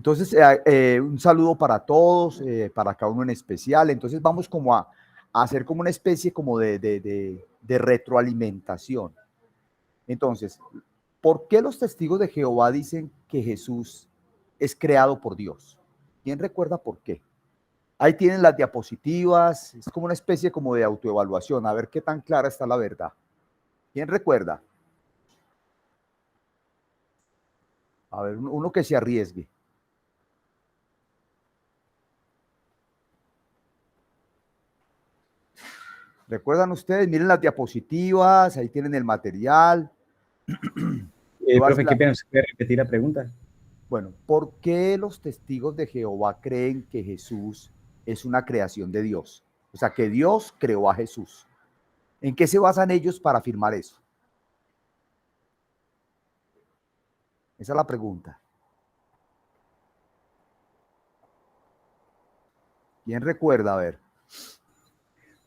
Entonces, un saludo para todos, para cada uno en especial. Entonces vamos como a hacer como una especie como de retroalimentación. Entonces, ¿por qué los testigos de Jehová dicen que Jesús es creado por Dios? ¿Quién recuerda por qué? Ahí tienen las diapositivas, es como una especie como de autoevaluación, a ver qué tan clara está la verdad. ¿Quién recuerda? A ver, uno que se arriesgue. ¿Recuerdan ustedes? Miren las diapositivas, ahí tienen el material. Profe, qué pena, ¿se puede repetir la pregunta? Bueno, ¿por qué los testigos de Jehová creen que Jesús es una creación de Dios? O sea, que Dios creó a Jesús. ¿En qué se basan ellos para afirmar eso? Esa es la pregunta. ¿Quién recuerda? A ver.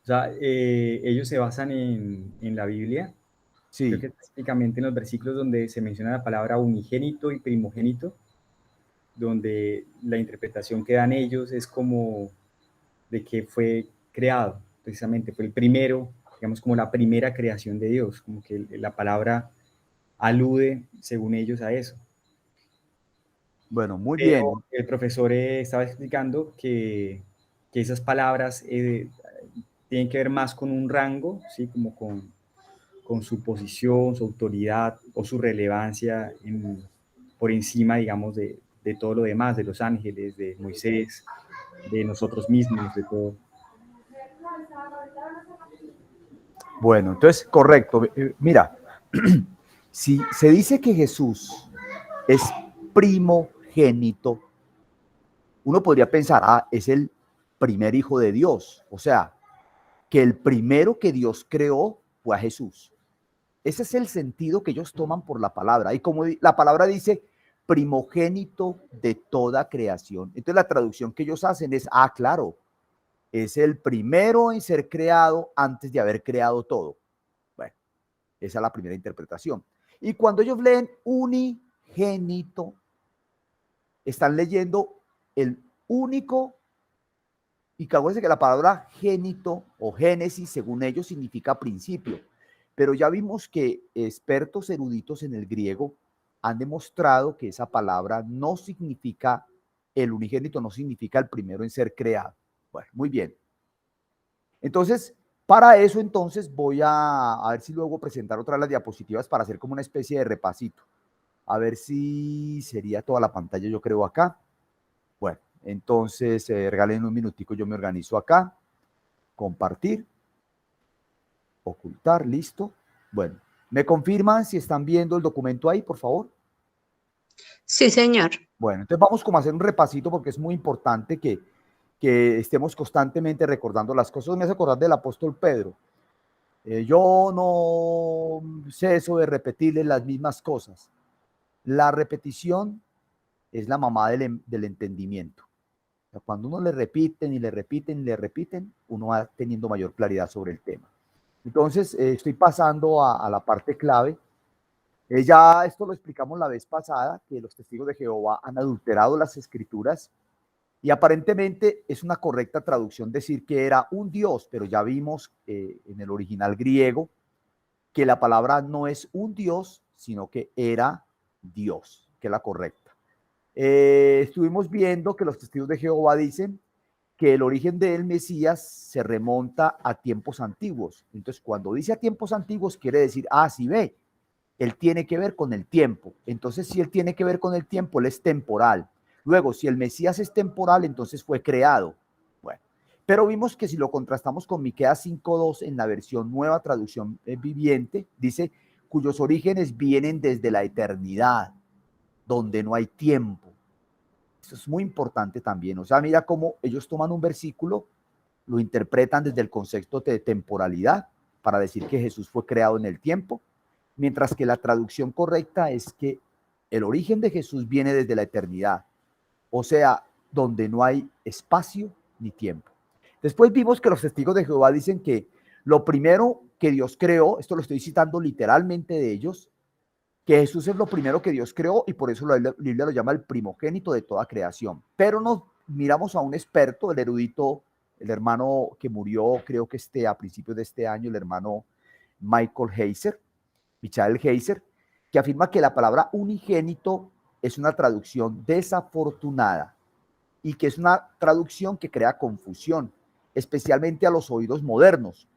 O sea, ellos se basan en la Biblia, creo Sí. que específicamente en los versículos donde se menciona la palabra unigénito y primogénito, donde la interpretación que dan ellos es como de que fue creado, precisamente, fue el primero, digamos, como la primera creación de Dios, como que la palabra alude, según ellos, a eso. Bueno, muy Pero bien. el profesor estaba explicando que esas palabras tienen que ver más con un rango, ¿sí? Como con su posición, su autoridad o su relevancia por encima, digamos, de todo lo demás, de los ángeles, de Moisés, de nosotros mismos, de todo. Bueno, entonces, correcto. Mira, si se dice que Jesús es primogénito, uno podría pensar, es el primer hijo de Dios. O sea, que el primero que Dios creó fue a Jesús. Ese es el sentido que ellos toman por la palabra. Y como la palabra dice, primogénito de toda creación. Entonces la traducción que ellos hacen es, claro, es el primero en ser creado antes de haber creado todo. Bueno, esa es la primera interpretación. Y cuando ellos leen unigénito, están leyendo el único, y acuérdense que la palabra génito o génesis, según ellos, significa principio. Pero ya vimos que expertos eruditos en el griego han demostrado que esa palabra no significa, el unigénito no significa el primero en ser creado. Bueno, muy bien. Entonces, para eso entonces voy a ver si luego presentar otra de las diapositivas para hacer como una especie de repasito. A ver si sería toda la pantalla, yo creo, acá. Bueno, entonces regalen un minutico, yo me organizo acá. Compartir, ocultar, listo. Bueno, ¿me confirman si están viendo el documento ahí, por favor? Sí, señor. Bueno, entonces vamos como a hacer un repasito porque es muy importante que estemos constantemente recordando las cosas. Me hace acordar del apóstol Pedro. Yo no ceso de repetirles las mismas cosas. La repetición es la mamá del entendimiento. O sea, cuando uno le repiten y le repiten y le repiten, uno va teniendo mayor claridad sobre el tema. Entonces, estoy pasando a la parte clave. Ya esto lo explicamos la vez pasada, que los testigos de Jehová han adulterado las escrituras y aparentemente es una correcta traducción decir que era un Dios, pero ya vimos en el original griego que la palabra no es un Dios, sino que era Dios, que es la correcta. Estuvimos viendo que los testigos de Jehová dicen que el origen del Mesías se remonta a tiempos antiguos. Entonces, cuando dice a tiempos antiguos, quiere decir, sí ve, él tiene que ver con el tiempo. Entonces, si él tiene que ver con el tiempo, él es temporal. Luego, si el Mesías es temporal, entonces fue creado. Bueno, pero vimos que si lo contrastamos con Miqueas 5:2 en la versión nueva traducción viviente, dice, cuyos orígenes vienen desde la eternidad, donde no hay tiempo. Eso es muy importante también. O sea, mira cómo ellos toman un versículo, lo interpretan desde el concepto de temporalidad para decir que Jesús fue creado en el tiempo, mientras que la traducción correcta es que el origen de Jesús viene desde la eternidad, o sea, donde no hay espacio ni tiempo. Después vimos que los testigos de Jehová dicen que lo primero que Dios creó, esto lo estoy citando literalmente de ellos, que Jesús es lo primero que Dios creó y por eso la Biblia lo llama el primogénito de toda creación. Pero nos miramos a un experto, el erudito, el hermano que murió, creo que a principios de este año, el hermano Michael Heiser, que afirma que la palabra unigénito es una traducción desafortunada y que es una traducción que crea confusión, especialmente a los oídos modernos,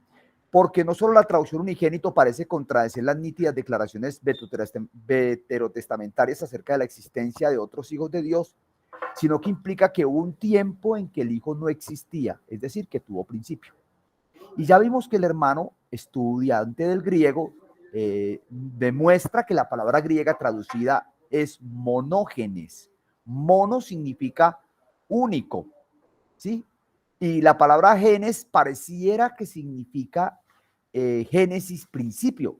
porque no solo la traducción unigénito parece contradecir las nítidas declaraciones veterotestamentarias acerca de la existencia de otros hijos de Dios, sino que implica que hubo un tiempo en que el hijo no existía, es decir, que tuvo principio. Y ya vimos que el hermano estudiante del griego demuestra que la palabra griega traducida es monógenes. Mono significa único, ¿sí? Y la palabra genes pareciera que significa génesis, principio,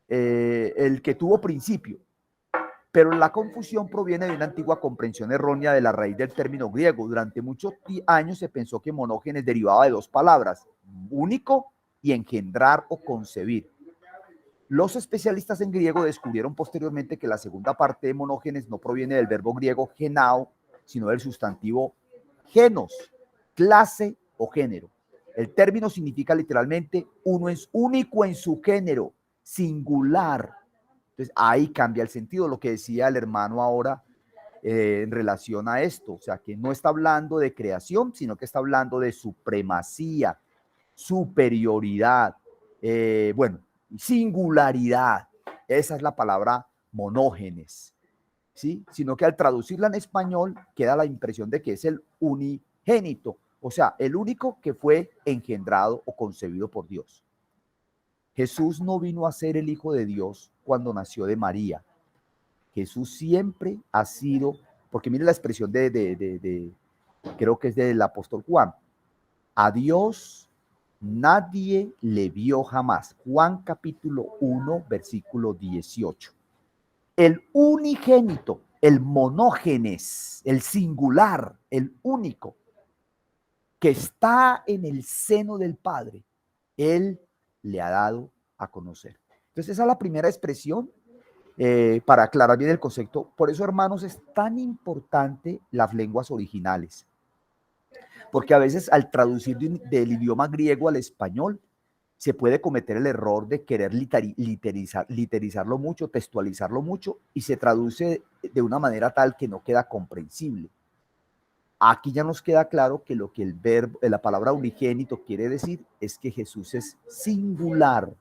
el que tuvo principio. Pero la confusión proviene de una antigua comprensión errónea de la raíz del término griego. Durante muchos años se pensó que monógenes derivaba de dos palabras, único y engendrar o concebir. Los especialistas en griego descubrieron posteriormente que la segunda parte de monógenes no proviene del verbo griego genao, sino del sustantivo genos, clase o género. El término significa literalmente uno es único en su género, singular. Entonces ahí cambia el sentido, lo que decía el hermano ahora en relación a esto, o sea que no está hablando de creación, sino que está hablando de supremacía, superioridad, bueno, singularidad. Esa es la palabra monógenes, ¿sí? Sino que al traducirla en español queda la impresión de que es el unigénito, o sea, el único que fue engendrado o concebido por Dios. Jesús no vino a ser el Hijo de Dios cuando nació de María. Jesús siempre ha sido, porque mire la expresión creo que es del apóstol Juan, a Dios nadie le vio jamás. Juan capítulo 1, versículo 18. El unigénito, el monógenes, el singular, el único, que está en el seno del Padre, Él le ha dado a conocer. Entonces esa es la primera expresión para aclarar bien el concepto. Por eso, hermanos, es tan importante las lenguas originales, porque a veces al traducir del idioma griego al español se puede cometer el error de querer literizarlo mucho, textualizarlo mucho, y se traduce de una manera tal que no queda comprensible. Aquí ya nos queda claro que lo que el verbo, la palabra unigénito quiere decir es que Jesús es singular,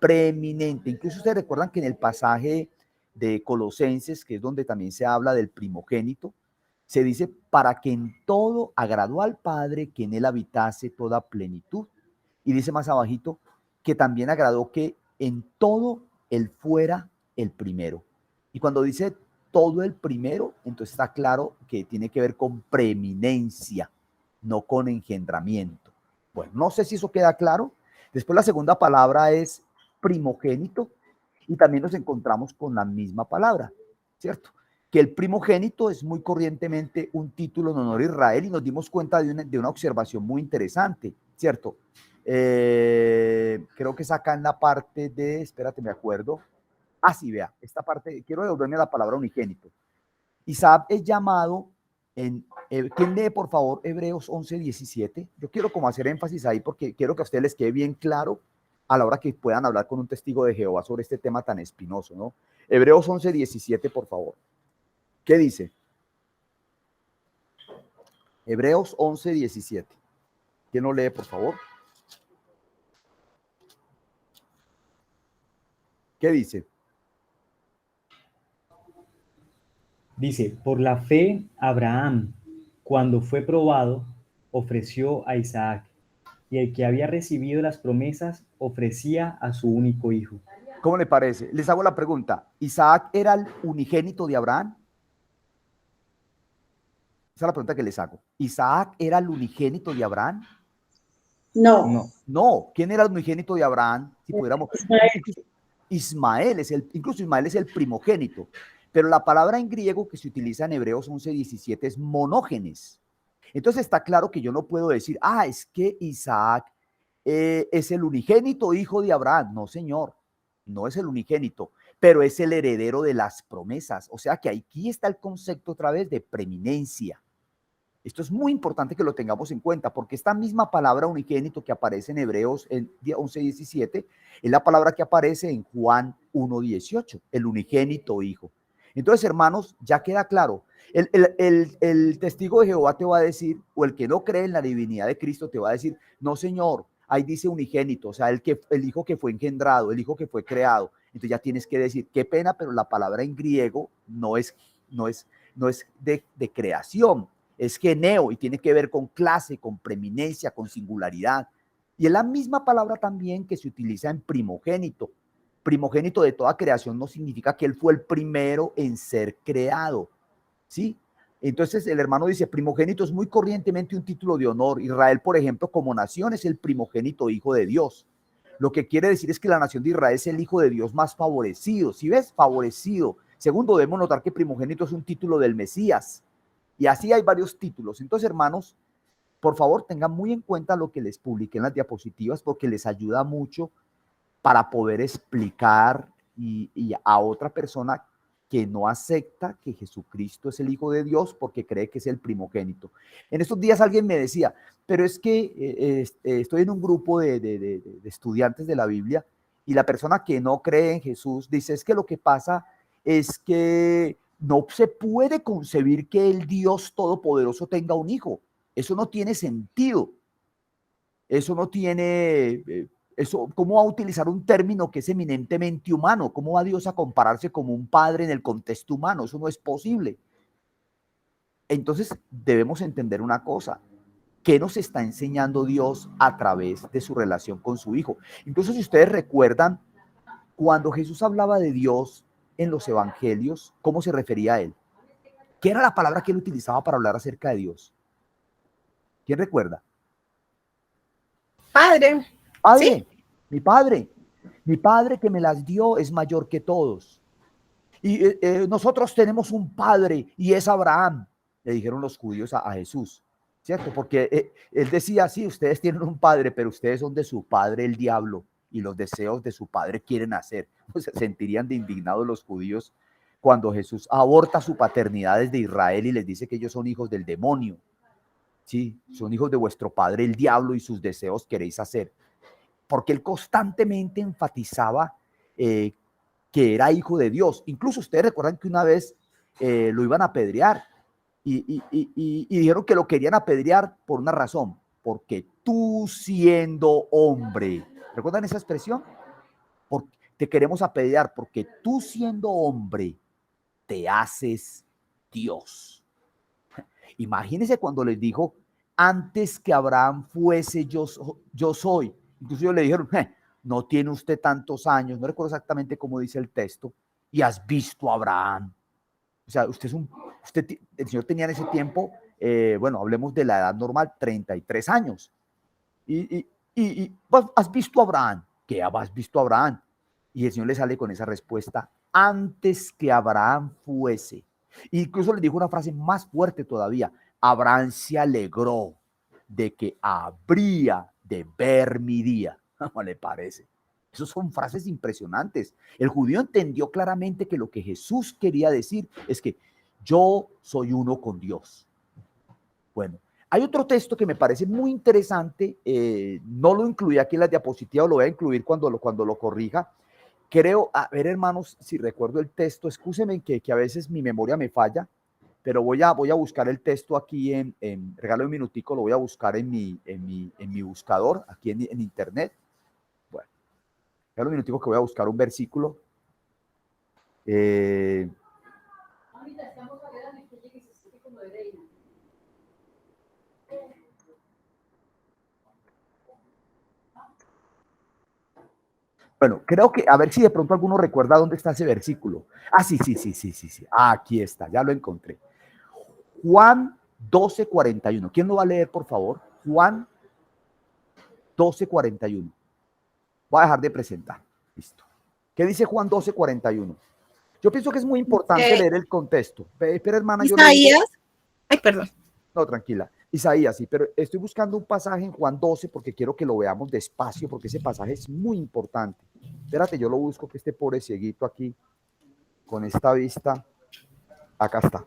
preeminente. Incluso ustedes recuerdan que en el pasaje de Colosenses, que es donde también se habla del primogénito, se dice para que en todo agradó al Padre, que en él habitase toda plenitud. Y dice más abajito que también agradó que en todo él fuera el primero. Y cuando dice todo el primero, entonces está claro que tiene que ver con preeminencia, no con engendramiento. Bueno, no sé si eso queda claro. Después la segunda palabra es primogénito y también nos encontramos con la misma palabra, ¿cierto? Que el primogénito es muy corrientemente un título en honor a Israel y nos dimos cuenta de una observación muy interesante, ¿cierto? Creo que es acá en la parte de, espérate, me acuerdo. Ah, sí, vea, esta parte, quiero devolverme a la palabra unigénito. Isaac es llamado ¿quién lee, por favor, Hebreos 11:17? Yo quiero como hacer énfasis ahí porque quiero que a ustedes les quede bien claro a la hora que puedan hablar con un testigo de Jehová sobre este tema tan espinoso, ¿no? Hebreos 11:17, por favor. ¿Qué dice? Hebreos 11:17. ¿Quién lo lee, por favor? ¿Qué dice? Dice, por la fe, Abraham, cuando fue probado, ofreció a Isaac, y el que había recibido las promesas ofrecía a su único hijo. ¿Cómo le parece? Les hago la pregunta. ¿Isaac era el unigénito de Abraham? Esa es la pregunta que les hago. ¿Isaac era el unigénito de Abraham? No. No. ¿Quién era el unigénito de Abraham? Si pudiéramos... Ismael incluso Ismael es el primogénito. Pero la palabra en griego que se utiliza en Hebreos 11:17 es monógenes. Entonces está claro que yo no puedo decir, es que Isaac es el unigénito hijo de Abraham. No, señor, no es el unigénito. pero es el heredero de las promesas. O sea que aquí está el concepto otra vez de preeminencia. Esto es muy importante que lo tengamos en cuenta, porque esta misma palabra unigénito que aparece en Hebreos 11:17 es la palabra que aparece en Juan 1:18, el unigénito hijo. Entonces, hermanos, ya queda claro. El testigo de Jehová te va a decir, o el que no cree en la divinidad de Cristo te va a decir, no, Señor, ahí dice unigénito, o sea, el hijo que fue engendrado, el hijo que fue creado. Entonces ya tienes que decir, qué pena, pero la palabra en griego no es de creación, es geneo y tiene que ver con clase, con preeminencia, con singularidad. Y es la misma palabra también que se utiliza en primogénito. Primogénito de toda creación no significa que él fue el primero en ser creado, ¿sí? Entonces el hermano dice, primogénito es muy corrientemente un título de honor. Israel, por ejemplo, como nación es el primogénito hijo de Dios. Lo que quiere decir es que la nación de Israel es el hijo de Dios más favorecido. ¿Sí ves? Favorecido. Segundo, debemos notar que primogénito es un título del Mesías. Y así hay varios títulos. Entonces, hermanos, por favor, tengan muy en cuenta lo que les publiqué en las diapositivas, porque les ayuda mucho para poder explicar y a otra persona que no acepta que Jesucristo es el Hijo de Dios porque cree que es el primogénito. En estos días alguien me decía, pero es que estoy en un grupo de estudiantes de la Biblia y la persona que no cree en Jesús dice, es que lo que pasa es que no se puede concebir que el Dios Todopoderoso tenga un hijo. Eso no tiene sentido. Eso no tiene... Eso, ¿cómo va a utilizar un término que es eminentemente humano? ¿Cómo va Dios a compararse como un padre en el contexto humano? Eso no es posible. Entonces debemos entender una cosa. ¿Qué nos está enseñando Dios a través de su relación con su Hijo? Incluso si ustedes recuerdan, cuando Jesús hablaba de Dios en los evangelios, ¿cómo se refería a él? ¿Qué era la palabra que él utilizaba para hablar acerca de Dios? ¿Quién recuerda? Padre. Padre, ¿Sí? mi padre que me las dio es mayor que todos. Y nosotros tenemos un padre y es Abraham, le dijeron los judíos a Jesús, ¿cierto? Porque él decía, sí, ustedes tienen un padre, pero ustedes son de su padre el diablo y los deseos de su padre quieren hacer. Pues se sentirían de indignados los judíos cuando Jesús aborta su paternidad desde Israel y les dice que ellos son hijos del demonio. Sí, son hijos de vuestro padre el diablo y sus deseos queréis hacer. Porque él constantemente enfatizaba que era hijo de Dios. Incluso ustedes recuerdan que una vez lo iban a apedrear y dijeron que lo querían apedrear por una razón, porque tú siendo hombre, ¿recuerdan esa expresión? Te queremos apedrear porque tú siendo hombre te haces Dios. Imagínense cuando les dijo, antes que Abraham fuese yo soy. Incluso ellos le dijeron, no tiene usted tantos años, no recuerdo exactamente cómo dice el texto, y has visto a Abraham. O sea, el Señor tenía en ese tiempo, bueno, hablemos de la edad normal, 33 años. Y has visto a Abraham, ¿qué has visto a Abraham? Y el Señor le sale con esa respuesta, antes que Abraham fuese. Incluso le dijo una frase más fuerte todavía, Abraham se alegró de que habría de ver mi día. ¿Cómo le parece? Esas son frases impresionantes. El judío entendió claramente que lo que Jesús quería decir es que yo soy uno con Dios. Bueno, hay otro texto que me parece muy interesante, no lo incluí aquí en las diapositivas, lo voy a incluir cuando lo corrija. Creo, a ver hermanos, si recuerdo el texto, excúsenme que a veces mi memoria me falla, pero voy a buscar el texto aquí regalo un minutico, lo voy a buscar en mi buscador, aquí en internet. Bueno, regalo un minutico que voy a buscar un versículo. Ahorita estamos hablando que llegue y se siente como de reina. Bueno, creo que, a ver si de pronto alguno recuerda dónde está ese versículo. Ah, sí. Aquí está, ya lo encontré. Juan 12:41. ¿Quién lo va a leer, por favor? Juan 12:41. Voy a dejar de presentar. Listo. ¿Qué dice Juan 12:41? Yo pienso que es muy importante leer el contexto. Pero hermana, Isaías. Ay, perdón. No, tranquila. Isaías, sí, pero estoy buscando un pasaje en Juan 12 porque quiero que lo veamos despacio, porque ese pasaje es muy importante. Espérate, yo lo busco, que este pobre cieguito aquí, con esta vista, acá está.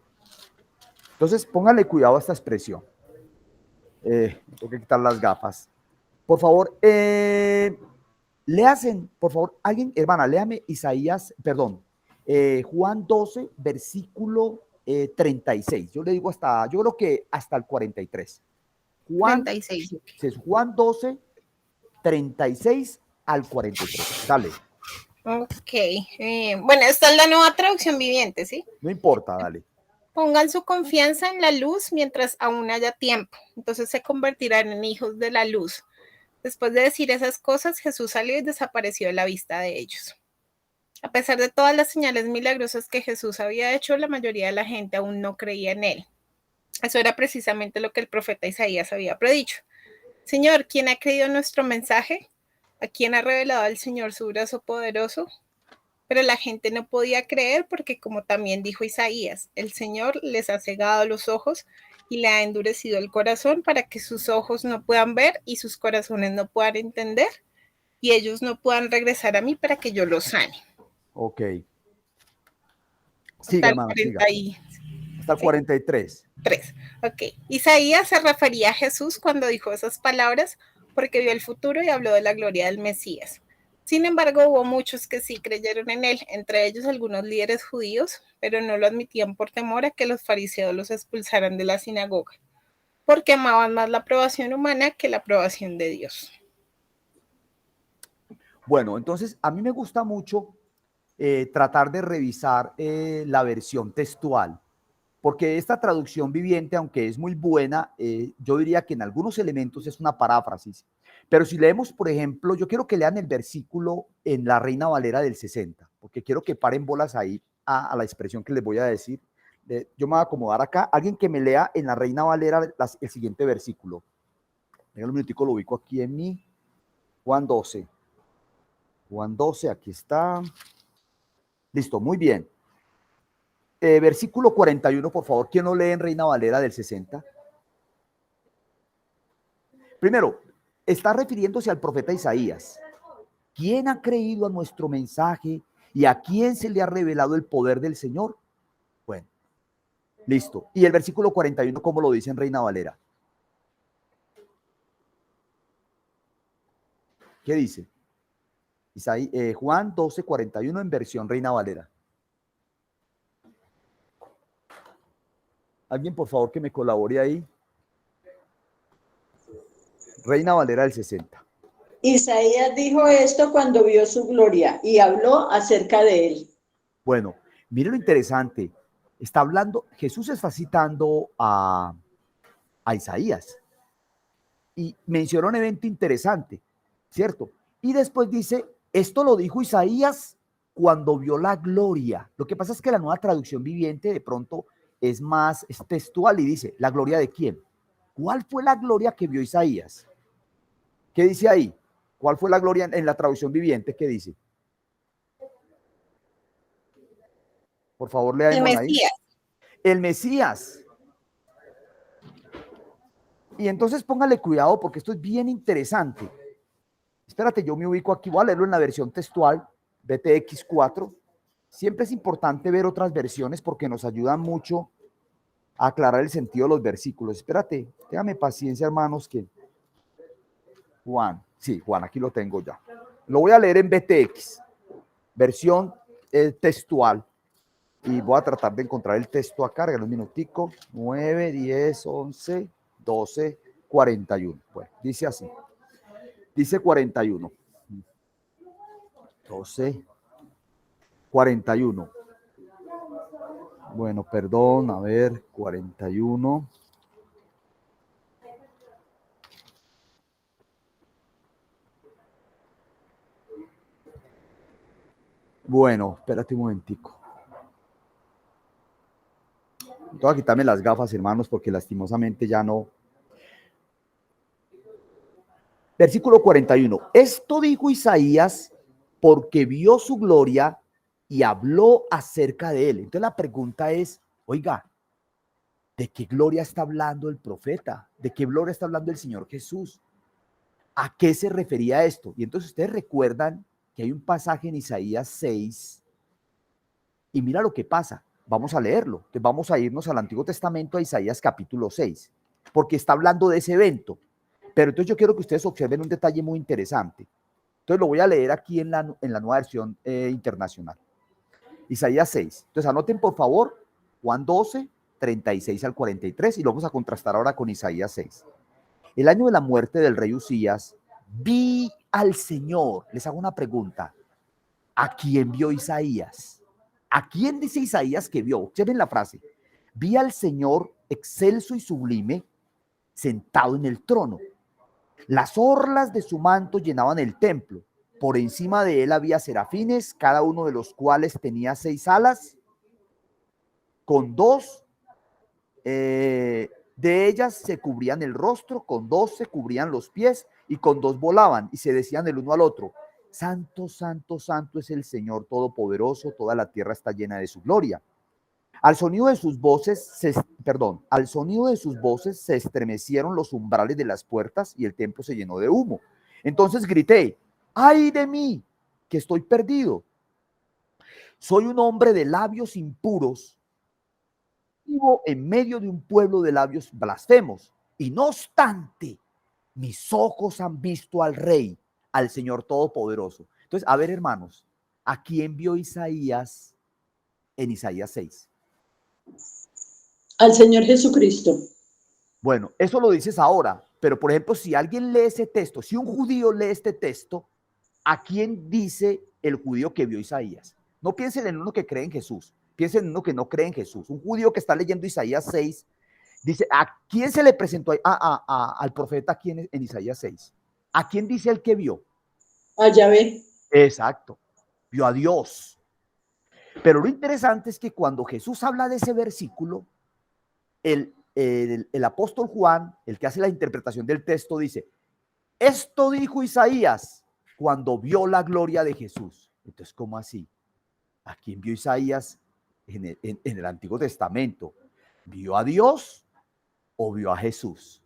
Entonces, póngale cuidado a esta expresión. Tengo que quitar las gafas. Por favor, léasen, por favor, alguien, hermana, léame Isaías, perdón, Juan 12, versículo 36. Yo le digo hasta, yo creo que hasta el 43. Juan 36. Es Juan 12, 36 al 43. Dale. Ok. Bueno, esta es la nueva traducción viviente, ¿sí? No importa, dale. Pongan su confianza en la luz mientras aún haya tiempo. Entonces se convertirán en hijos de la luz. Después de decir esas cosas, Jesús salió y desapareció de la vista de ellos. A pesar de todas las señales milagrosas que Jesús había hecho, la mayoría de la gente aún no creía en él. Eso era precisamente lo que el profeta Isaías había predicho. Señor, ¿quién ha creído nuestro mensaje? ¿A quién ha revelado al Señor su brazo poderoso? Pero la gente no podía creer porque, como también dijo Isaías, el Señor les ha cegado los ojos y le ha endurecido el corazón para que sus ojos no puedan ver y sus corazones no puedan entender y ellos no puedan regresar a mí para que yo los sane. Ok. Siga, hermano, siga. Hasta el 43. 3. Ok. Isaías se refería a Jesús cuando dijo esas palabras porque vio el futuro y habló de la gloria del Mesías. Sin embargo, hubo muchos que sí creyeron en él, entre ellos algunos líderes judíos, pero no lo admitían por temor a que los fariseos los expulsaran de la sinagoga, porque amaban más la aprobación humana que la aprobación de Dios. Bueno, entonces a mí me gusta mucho tratar de revisar la versión textual, porque esta traducción viviente, aunque es muy buena, yo diría que en algunos elementos es una paráfrasis. Pero si leemos, por ejemplo, yo quiero que lean el versículo en la Reina Valera del 60, porque quiero que paren bolas ahí a la expresión que les voy a decir. Yo me voy a acomodar acá. Alguien que me lea en la Reina Valera el siguiente versículo. Venga, un minutico, lo ubico aquí en mi Juan 12. Juan 12, aquí está. Listo, muy bien. Versículo 41, por favor. ¿Quién lo lee en Reina Valera del 60? Primero, está refiriéndose al profeta Isaías. ¿Quién ha creído a nuestro mensaje y a quién se le ha revelado el poder del Señor? Bueno, listo. Y el versículo 41, ¿cómo lo dice en Reina Valera? ¿Qué dice? Juan 12, 41 en versión Reina Valera. Alguien, por favor, que me colabore ahí. Reina Valera del 60. Isaías dijo esto cuando vio su gloria y habló acerca de él. Bueno, mire lo interesante. Está hablando, Jesús está citando a Isaías y menciona un evento interesante, ¿cierto? Y después dice, esto lo dijo Isaías cuando vio la gloria. Lo que pasa es que la nueva traducción viviente de pronto es más textual y dice, ¿la gloria de quién? ¿Cuál fue la gloria que vio Isaías? ¿Qué dice ahí? ¿Cuál fue la gloria en la traducción viviente? ¿Qué dice? Por favor, leamos ahí. El Mesías. Y entonces póngale cuidado porque esto es bien interesante. Espérate, yo me ubico aquí, voy a leerlo en la versión textual, BTX 4. Siempre es importante ver otras versiones porque nos ayudan mucho a aclarar el sentido de los versículos. Espérate, téngame paciencia, hermanos, que Juan, sí, Juan, aquí lo tengo ya. Lo voy a leer en BTX, versión textual. Y voy a tratar de encontrar el texto acá, regalo un minutico. 9, 10, 11, 12, 41. Bueno, dice así. Dice 41. 12, 41. Bueno, perdón, a ver, 41. Bueno, espérate un momentico. Voy a quitarme las gafas, hermanos, porque lastimosamente ya no. Versículo 41. Esto dijo Isaías porque vio su gloria y habló acerca de él. Entonces la pregunta es, oiga, ¿De qué gloria está hablando el profeta? ¿De qué gloria está hablando el Señor Jesús? ¿A qué se refería esto? Y entonces ustedes recuerdan que hay un pasaje en Isaías 6 y mira lo que pasa. Vamos a leerlo. Entonces vamos a irnos al Antiguo Testamento, a Isaías capítulo 6, porque está hablando de ese evento. Pero entonces yo quiero que ustedes observen un detalle muy interesante. Entonces lo voy a leer aquí en la nueva versión internacional. Isaías 6. Entonces anoten por favor Juan 12, 36 al 43 y lo vamos a contrastar ahora con Isaías 6. El año de la muerte del rey Usías, vi al Señor. Les hago una pregunta. ¿A quién vio Isaías? ¿A quién dice Isaías que vio? Observen la frase. Vi al Señor excelso y sublime, sentado en el trono. Las orlas de su manto llenaban el templo. Por encima de él había serafines, cada uno de los cuales tenía 6 alas. Con 2 de ellas se cubrían el rostro, con 2 se cubrían los pies y con 2 volaban y se decían el uno al otro: Santo, santo, santo es el Señor Todopoderoso, toda la tierra está llena de su gloria. Al sonido de sus voces se estremecieron los umbrales de las puertas y el templo se llenó de humo. Entonces grité: ¡ay de mí, que estoy perdido! Soy un hombre de labios impuros, vivo en medio de un pueblo de labios blasfemos, y no obstante, mis ojos han visto al Rey, al Señor Todopoderoso. Entonces, a ver, hermanos, ¿a quién vio Isaías en Isaías 6? Al Señor Jesucristo. Bueno, eso lo dices ahora, pero por ejemplo, si alguien lee ese texto, si un judío lee este texto, ¿a quién dice el judío que vio Isaías? No piensen en uno que cree en Jesús, piensen en uno que no cree en Jesús. Un judío que está leyendo Isaías 6 dice: ¿a quién se le presentó al profeta aquí en Isaías 6? ¿A quién dice el que vio? A Yahvé. Exacto, vio a Dios. Pero lo interesante es que cuando Jesús habla de ese versículo, el apóstol Juan, el que hace la interpretación del texto, dice: esto dijo Isaías cuando vio la gloria de Jesús. Entonces, ¿cómo así? ¿A quién vio Isaías en el Antiguo Testamento? ¿Vio a Dios o vio a Jesús?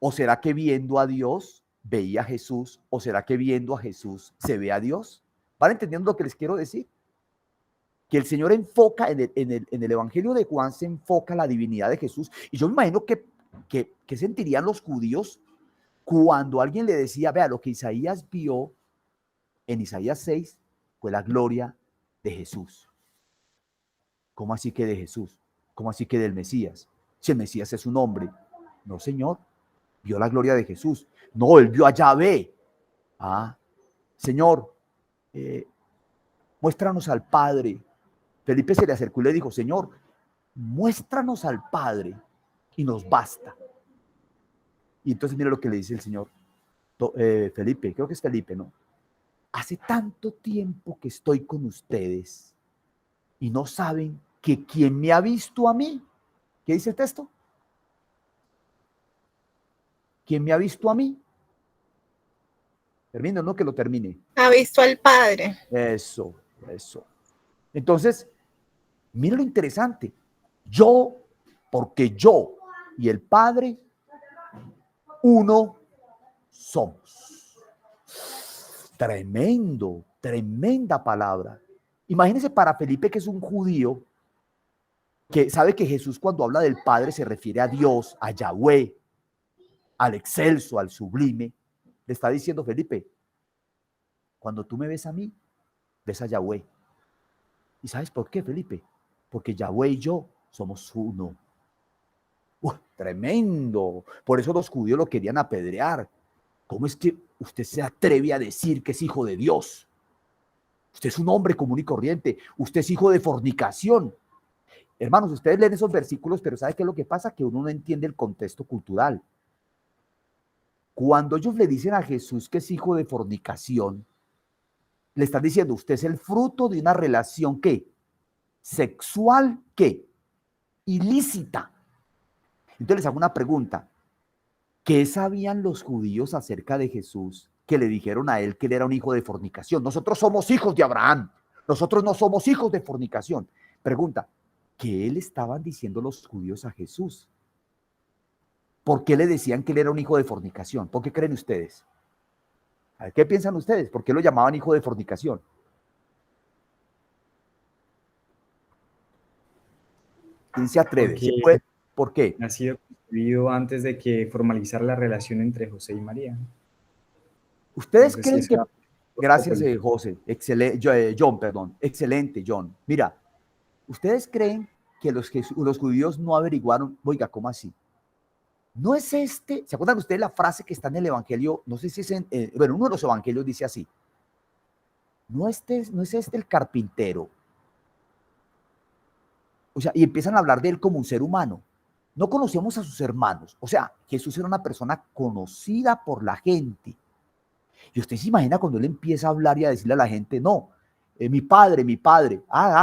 ¿O será que viendo a Dios veía a Jesús? ¿O será que viendo a Jesús se ve a Dios? ¿Van entendiendo lo que les quiero decir? Que el Señor enfoca en el Evangelio de Juan, se enfoca la divinidad de Jesús. Y yo me imagino que sentirían los judíos cuando alguien le decía: vea, lo que Isaías vio en Isaías 6 fue la gloria de Jesús. ¿Cómo así que de Jesús? ¿Cómo así que del Mesías? Si el Mesías es un hombre. No, Señor, vio la gloria de Jesús. No, él vio a Yahvé. Señor, muéstranos al Padre. Felipe se le acercó y le dijo: Señor, muéstranos al Padre y nos basta. Y entonces mira lo que le dice el Señor. Felipe, creo que es Felipe, ¿no? Hace tanto tiempo que estoy con ustedes y no saben que quien me ha visto a mí, ¿qué dice el texto? ¿Quién me ha visto a mí? Termino, ¿no? Que lo termine. Ha visto al Padre. Eso. Entonces, mira lo interesante. Porque yo y el Padre, uno somos. Tremenda palabra. Imagínense para Felipe, que es un judío, que sabe que Jesús, cuando habla del Padre, se refiere a Dios, a Yahvé, al excelso, al sublime. Le está diciendo: Felipe, cuando tú me ves a mí, ves a Yahvé. ¿Y sabes por qué, Felipe? Porque Yahvé y yo somos uno. Tremendo. Por eso los judíos lo querían apedrear. ¿Cómo es que usted se atreve a decir que es hijo de Dios? Usted es un hombre común y corriente. Usted es hijo de fornicación. Hermanos, ustedes leen esos versículos, pero ¿sabe qué es lo que pasa? Que uno no entiende el contexto cultural. Cuando ellos le dicen a Jesús que es hijo de fornicación, le están diciendo: usted es el fruto de una relación, ¿qué? Sexual, ¿qué? Ilícita. Entonces les hago una pregunta: ¿qué sabían los judíos acerca de Jesús que le dijeron a él que él era un hijo de fornicación? Nosotros somos hijos de Abraham, nosotros no somos hijos de fornicación. Pregunta: ¿Qué le estaban diciendo los judíos a Jesús? ¿Por qué le decían que él era un hijo de fornicación? ¿Por qué creen ustedes? A ver, ¿qué piensan ustedes? ¿Por qué lo llamaban hijo de fornicación? ¿Quién se atreve? ¿Se Porque puede? ¿Por qué? ha sido concebido antes de que formalizara la relación entre José y María. No ¿Ustedes sé si creen eso que... era Gracias, protocolo. José. Excelente, John, perdón. Excelente, John. Mira, ¿ustedes creen que los judíos no averiguaron? Oiga, ¿cómo así? No es este, ¿se acuerdan ustedes la frase que está en el Evangelio? No sé si es en, bueno, uno de los Evangelios dice así, no es este el carpintero. O sea, y empiezan a hablar de él como un ser humano. No conocíamos a sus hermanos. O sea, Jesús era una persona conocida por la gente. Y usted se imagina cuando él empieza a hablar y a decirle a la gente, no, mi padre,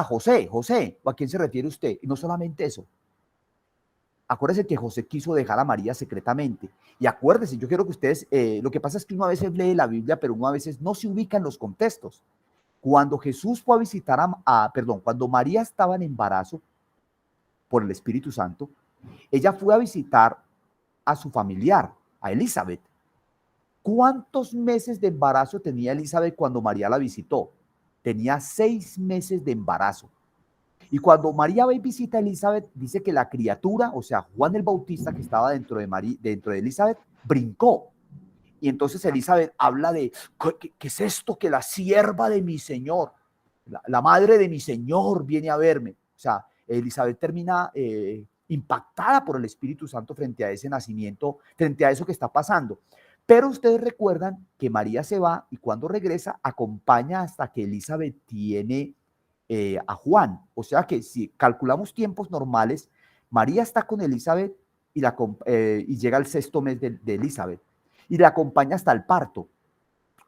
José, ¿o a quién se refiere usted? Y no solamente eso. Acuérdense que José quiso dejar a María secretamente. Y acuérdense, yo quiero que ustedes, lo que pasa es que uno a veces lee la Biblia, pero uno a veces no se ubica en los contextos. Cuando Jesús fue a visitar cuando María estaba en embarazo por el Espíritu Santo, ella fue a visitar a su familiar, a Elizabeth. ¿Cuántos meses de embarazo tenía Elizabeth cuando María la visitó? Tenía 6 meses de embarazo. Y cuando María va y visita a Elizabeth, dice que la criatura, o sea, Juan el Bautista, que estaba dentro de Elizabeth, brincó. Y entonces Elizabeth habla de, ¿qué es esto? Que la sierva de mi Señor, la madre de mi Señor viene a verme. O sea, Elizabeth termina impactada por el Espíritu Santo frente a ese nacimiento, frente a eso que está pasando. Pero ustedes recuerdan que María se va y cuando regresa acompaña hasta que Elizabeth tiene a Juan. O sea que si calculamos tiempos normales, María está con Elizabeth y llega al 6.º mes de Elizabeth y la acompaña hasta el parto.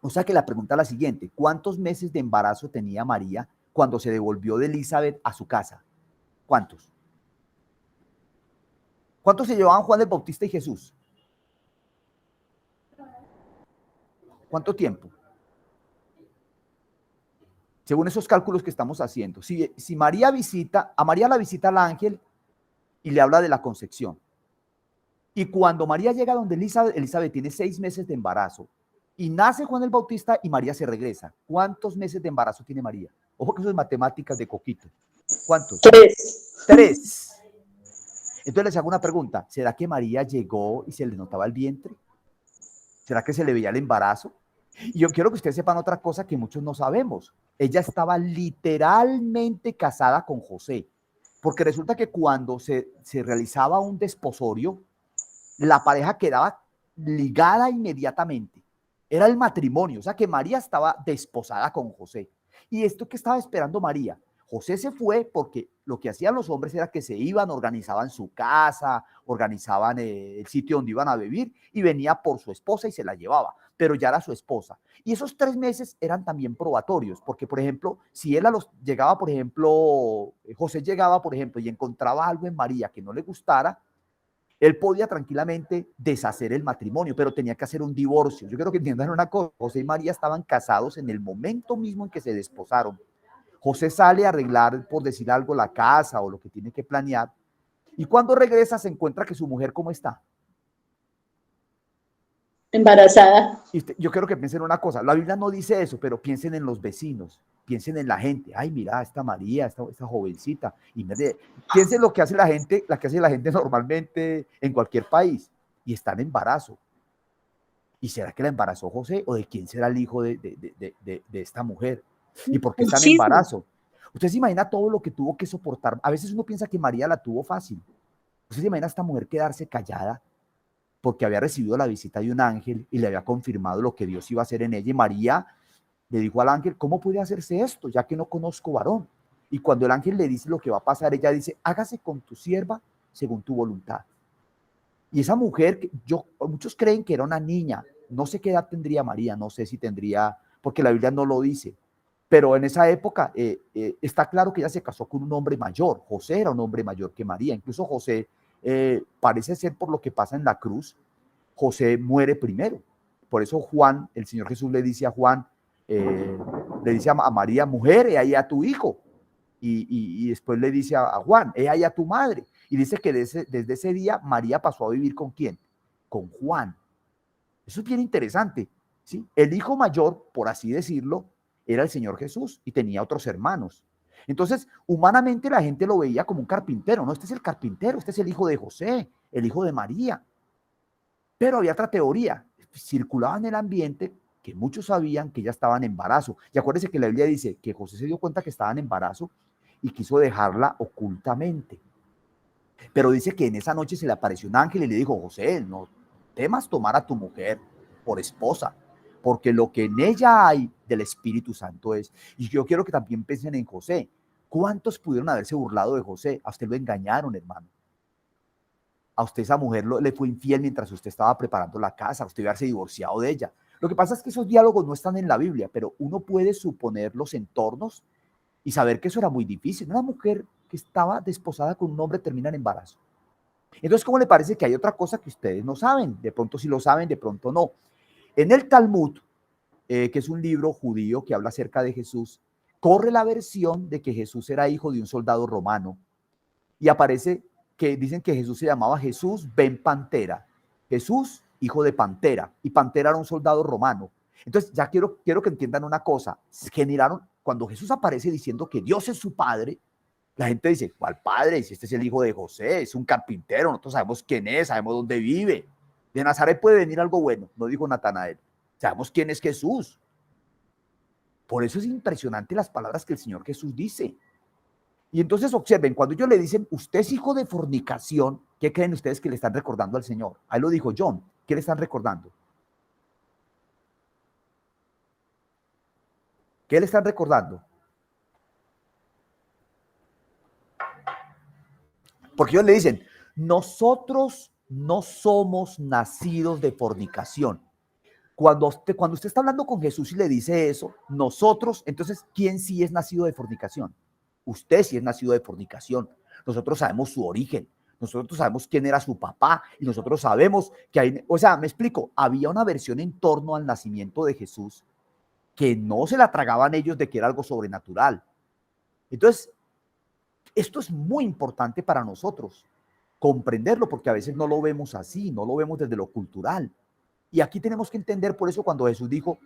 O sea que la pregunta es la siguiente: ¿cuántos meses de embarazo tenía María cuando se devolvió de Elizabeth a su casa? ¿Cuántos? ¿Cuántos se llevaban Juan el Bautista y Jesús? ¿Cuánto tiempo? Según esos cálculos que estamos haciendo. Si María a María la visita el ángel y le habla de la concepción. Y cuando María llega donde Elizabeth tiene 6 meses de embarazo y nace Juan el Bautista y María se regresa. ¿Cuántos meses de embarazo tiene María? Ojo que eso es matemáticas de coquito. ¿Cuántos? 3. 3. Entonces les hago una pregunta. ¿Será que María llegó y se le notaba el vientre? ¿Será que se le veía el embarazo? Y yo quiero que ustedes sepan otra cosa que muchos no sabemos. Ella estaba literalmente casada con José, porque resulta que cuando se realizaba un desposorio, la pareja quedaba ligada inmediatamente. Era el matrimonio, o sea que María estaba desposada con José. ¿Y esto qué estaba esperando María? José se fue porque lo que hacían los hombres era que se iban, organizaban su casa, organizaban el sitio donde iban a vivir y venía por su esposa y se la llevaba, pero ya era su esposa. Y esos 3 meses eran también probatorios, porque por ejemplo, si él llegaba, por ejemplo, José llegaba, por ejemplo, y encontraba algo en María que no le gustara, él podía tranquilamente deshacer el matrimonio, pero tenía que hacer un divorcio. Yo quiero que entiendan una cosa: José y María estaban casados en el momento mismo en que se desposaron. José sale a arreglar, por decir algo, la casa o lo que tiene que planear, y cuando regresa se encuentra que su mujer, ¿cómo está? Embarazada. Yo quiero que piensen una cosa: la Biblia no dice eso, pero piensen en los vecinos, piensen en la gente. Ay, mira, esta María, esta jovencita. Y piensen lo que hace la gente, normalmente en cualquier país, y está en embarazo. ¿Y será que la embarazó José? ¿O de quién será el hijo de esta mujer? ¿Y por qué está en embarazo? Usted se imagina todo lo que tuvo que soportar. A veces uno piensa que María la tuvo fácil. Usted se imagina a esta mujer quedarse callada porque había recibido la visita de un ángel y le había confirmado lo que Dios iba a hacer en ella. Y María le dijo al ángel: ¿cómo puede hacerse esto, ya que no conozco varón? Y cuando el ángel le dice lo que va a pasar, ella dice: hágase con tu sierva según tu voluntad. Y esa mujer, muchos creen que era una niña. No sé qué edad tendría María, no sé si tendría, porque la Biblia no lo dice. Pero en esa época está claro que ella se casó con un hombre mayor. José era un hombre mayor que María. Incluso José, parece ser por lo que pasa en la cruz, José muere primero. Por eso Juan, el Señor Jesús le dice a Juan, le dice a María: mujer, he ahí a tu hijo. y después le dice a Juan, ahí a tu madre. Y dice que desde ese día María pasó a vivir ¿con quién? Con Juan. Eso es bien interesante, ¿sí? El hijo mayor, por así decirlo, era el Señor Jesús y tenía otros hermanos. Entonces, humanamente la gente lo veía como un carpintero, ¿no? Este es el carpintero, este es el hijo de José, el hijo de María. Pero había otra teoría, circulaba en el ambiente que muchos sabían que ella estaba en embarazo. Y acuérdense que la Biblia dice que José se dio cuenta que estaba en embarazo y quiso dejarla ocultamente. Pero dice que en esa noche se le apareció un ángel y le dijo, José, no temas tomar a tu mujer por esposa, porque lo que en ella hay del Espíritu Santo es. Y yo quiero que también piensen en José. ¿Cuántos pudieron haberse burlado de José? A usted lo engañaron, hermano. A usted esa mujer le fue infiel mientras usted estaba preparando la casa, usted haberse divorciado de ella. Lo que pasa es que esos diálogos no están en la Biblia, pero uno puede suponer los entornos y saber que eso era muy difícil. Una mujer que estaba desposada con un hombre termina en embarazo. Entonces, ¿cómo le parece que hay otra cosa que ustedes no saben? De pronto sí lo saben, de pronto no. En el Talmud, que es un libro judío que habla acerca de Jesús, corre la versión de que Jesús era hijo de un soldado romano y aparece que dicen que Jesús se llamaba Jesús ben Pantera. Jesús, hijo de Pantera, y Pantera era un soldado romano. Entonces, ya quiero que entiendan una cosa. Cuando Jesús aparece diciendo que Dios es su padre, la gente dice, ¿cuál padre? Si este es el hijo de José, es un carpintero, nosotros sabemos quién es, sabemos dónde vive. De Nazaret puede venir algo bueno, no dijo Natanael. Sabemos quién es Jesús. Por eso es impresionante las palabras que el Señor Jesús dice. Y entonces observen, cuando ellos le dicen, usted es hijo de fornicación, ¿qué creen ustedes que le están recordando al Señor? Ahí lo dijo John, ¿qué le están recordando? ¿Qué le están recordando? Porque ellos le dicen, nosotros no somos nacidos de fornicación. Cuando usted está hablando con Jesús y le dice eso, nosotros, entonces, ¿quién sí es nacido de fornicación? Usted sí es nacido de fornicación. Nosotros sabemos su origen. Nosotros sabemos quién era su papá y nosotros sabemos que hay, o sea, me explico, había una versión en torno al nacimiento de Jesús que no se la tragaban ellos de que era algo sobrenatural. Entonces, esto es muy importante para nosotros, comprenderlo, porque a veces no lo vemos así, no lo vemos desde lo cultural. Y aquí tenemos que entender por eso cuando Jesús dijo,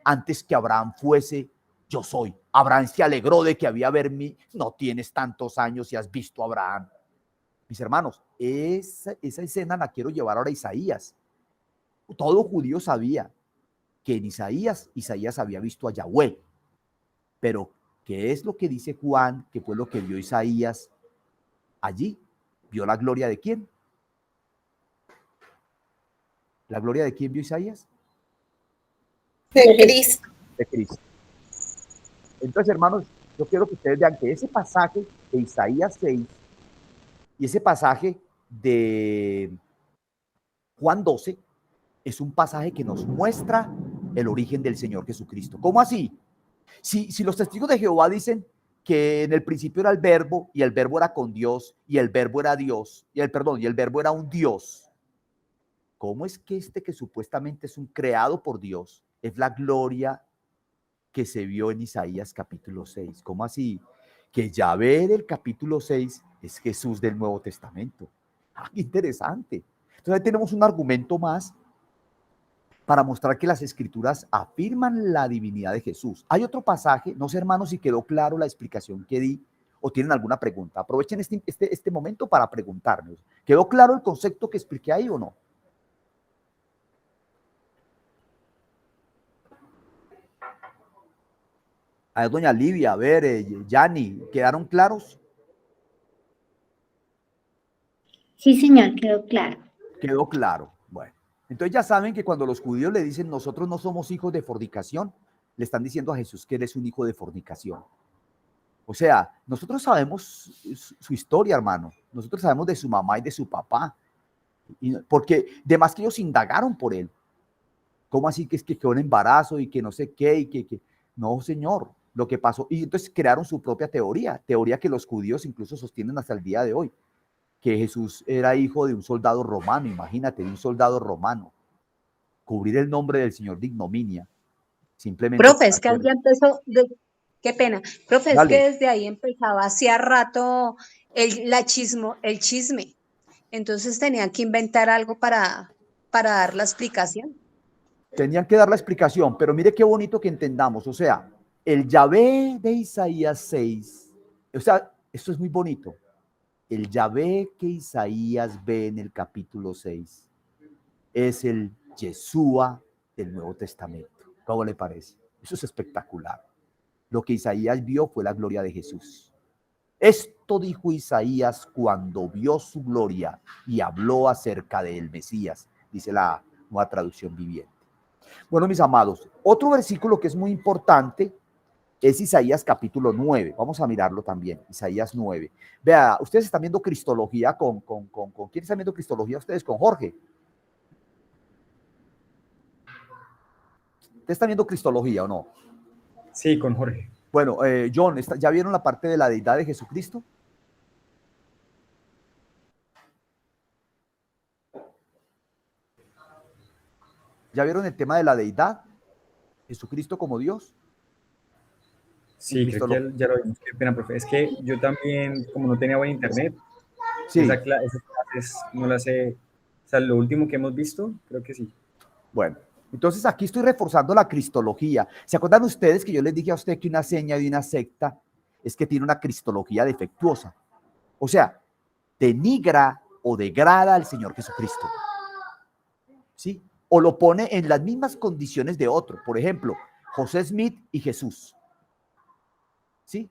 antes que Abraham fuese, yo soy. Abraham se alegró de que había verme, no tienes tantos años y has visto a Abraham. Mis hermanos, esa escena la quiero llevar ahora a Isaías. Todo judío sabía que en Isaías había visto a Yahweh, pero ¿qué es lo que dice Juan? ¿Qué fue lo que vio Isaías allí? ¿Vio la gloria de quién? ¿La gloria de quién vio Isaías? De Cristo. De Cristo. Entonces, hermanos, yo quiero que ustedes vean que ese pasaje de Isaías 6 y ese pasaje de Juan 12 es un pasaje que nos muestra el origen del Señor Jesucristo. ¿Cómo así? Si los testigos de Jehová dicen que en el principio era el verbo y el verbo era con Dios y el verbo era Dios y el verbo era un Dios, ¿cómo es que que supuestamente es un creado por Dios es la gloria que se vio en Isaías capítulo 6? ¿Cómo así? Que Yahvé del capítulo 6 es Jesús del Nuevo Testamento. ¡Ah, qué interesante! Entonces ahí tenemos un argumento más para mostrar que las escrituras afirman la divinidad de Jesús. Hay otro pasaje, no sé, hermanos, si quedó claro la explicación que di o tienen alguna pregunta. Aprovechen este momento para preguntarnos. ¿Quedó claro el concepto que expliqué ahí o no? A ver, doña Livia, a ver, Yanni, ¿quedaron claros? Sí, señor, quedó claro. Quedó claro. Bueno, entonces ya saben que cuando los judíos le dicen nosotros no somos hijos de fornicación, le están diciendo a Jesús que él es un hijo de fornicación. O sea, nosotros sabemos su historia, hermano. Nosotros sabemos de su mamá y de su papá. Porque de más que ellos indagaron por él. ¿Cómo así que es que quedó en embarazo y que no sé qué? Y que no, señor, lo que pasó. Y entonces crearon su propia teoría que los judíos incluso sostienen hasta el día de hoy. Que Jesús era hijo de un soldado romano, imagínate, de un soldado romano. Cubrir el nombre del Señor de ignominia. Simplemente. Profe, es que Qué pena. Profe, es Dale. que desde ahí empezaba hacía rato el chisme. Entonces tenían que inventar algo para dar la explicación. Tenían que dar la explicación, pero mire qué bonito que entendamos. O sea, el Yahvé de Isaías 6, o sea, esto es muy bonito. El Yahvé que Isaías ve en el capítulo 6 es el Yeshua del Nuevo Testamento. ¿Cómo le parece? Eso es espectacular. Lo que Isaías vio fue la gloria de Jesús. Esto dijo Isaías cuando vio su gloria y habló acerca del Mesías, dice la Nueva Traducción Viviente. Bueno, mis amados, otro versículo que es muy importante es Isaías capítulo 9. Vamos a mirarlo también, Isaías 9. Vea, ustedes están viendo Cristología ¿con quién están viendo Cristología ustedes? ¿Con Jorge? ¿Ustedes están viendo Cristología o no? Sí, con Jorge. Bueno, John, ¿ya vieron la parte de la deidad de Jesucristo? ¿Ya vieron el tema de la deidad? Jesucristo como Dios. Sí, creo que ya lo vimos. Qué pena, profe. Es que yo también, como no tenía buen internet, sí. esas clases no las he... O sea, lo último que hemos visto, creo que sí. Bueno, entonces aquí estoy reforzando la cristología. ¿Se acuerdan ustedes que yo les dije a usted que una seña de una secta es que tiene una cristología defectuosa? O sea, denigra o degrada al Señor Jesucristo. ¿Sí? O lo pone en las mismas condiciones de otro. Por ejemplo, José Smith y Jesús. ¿Sí?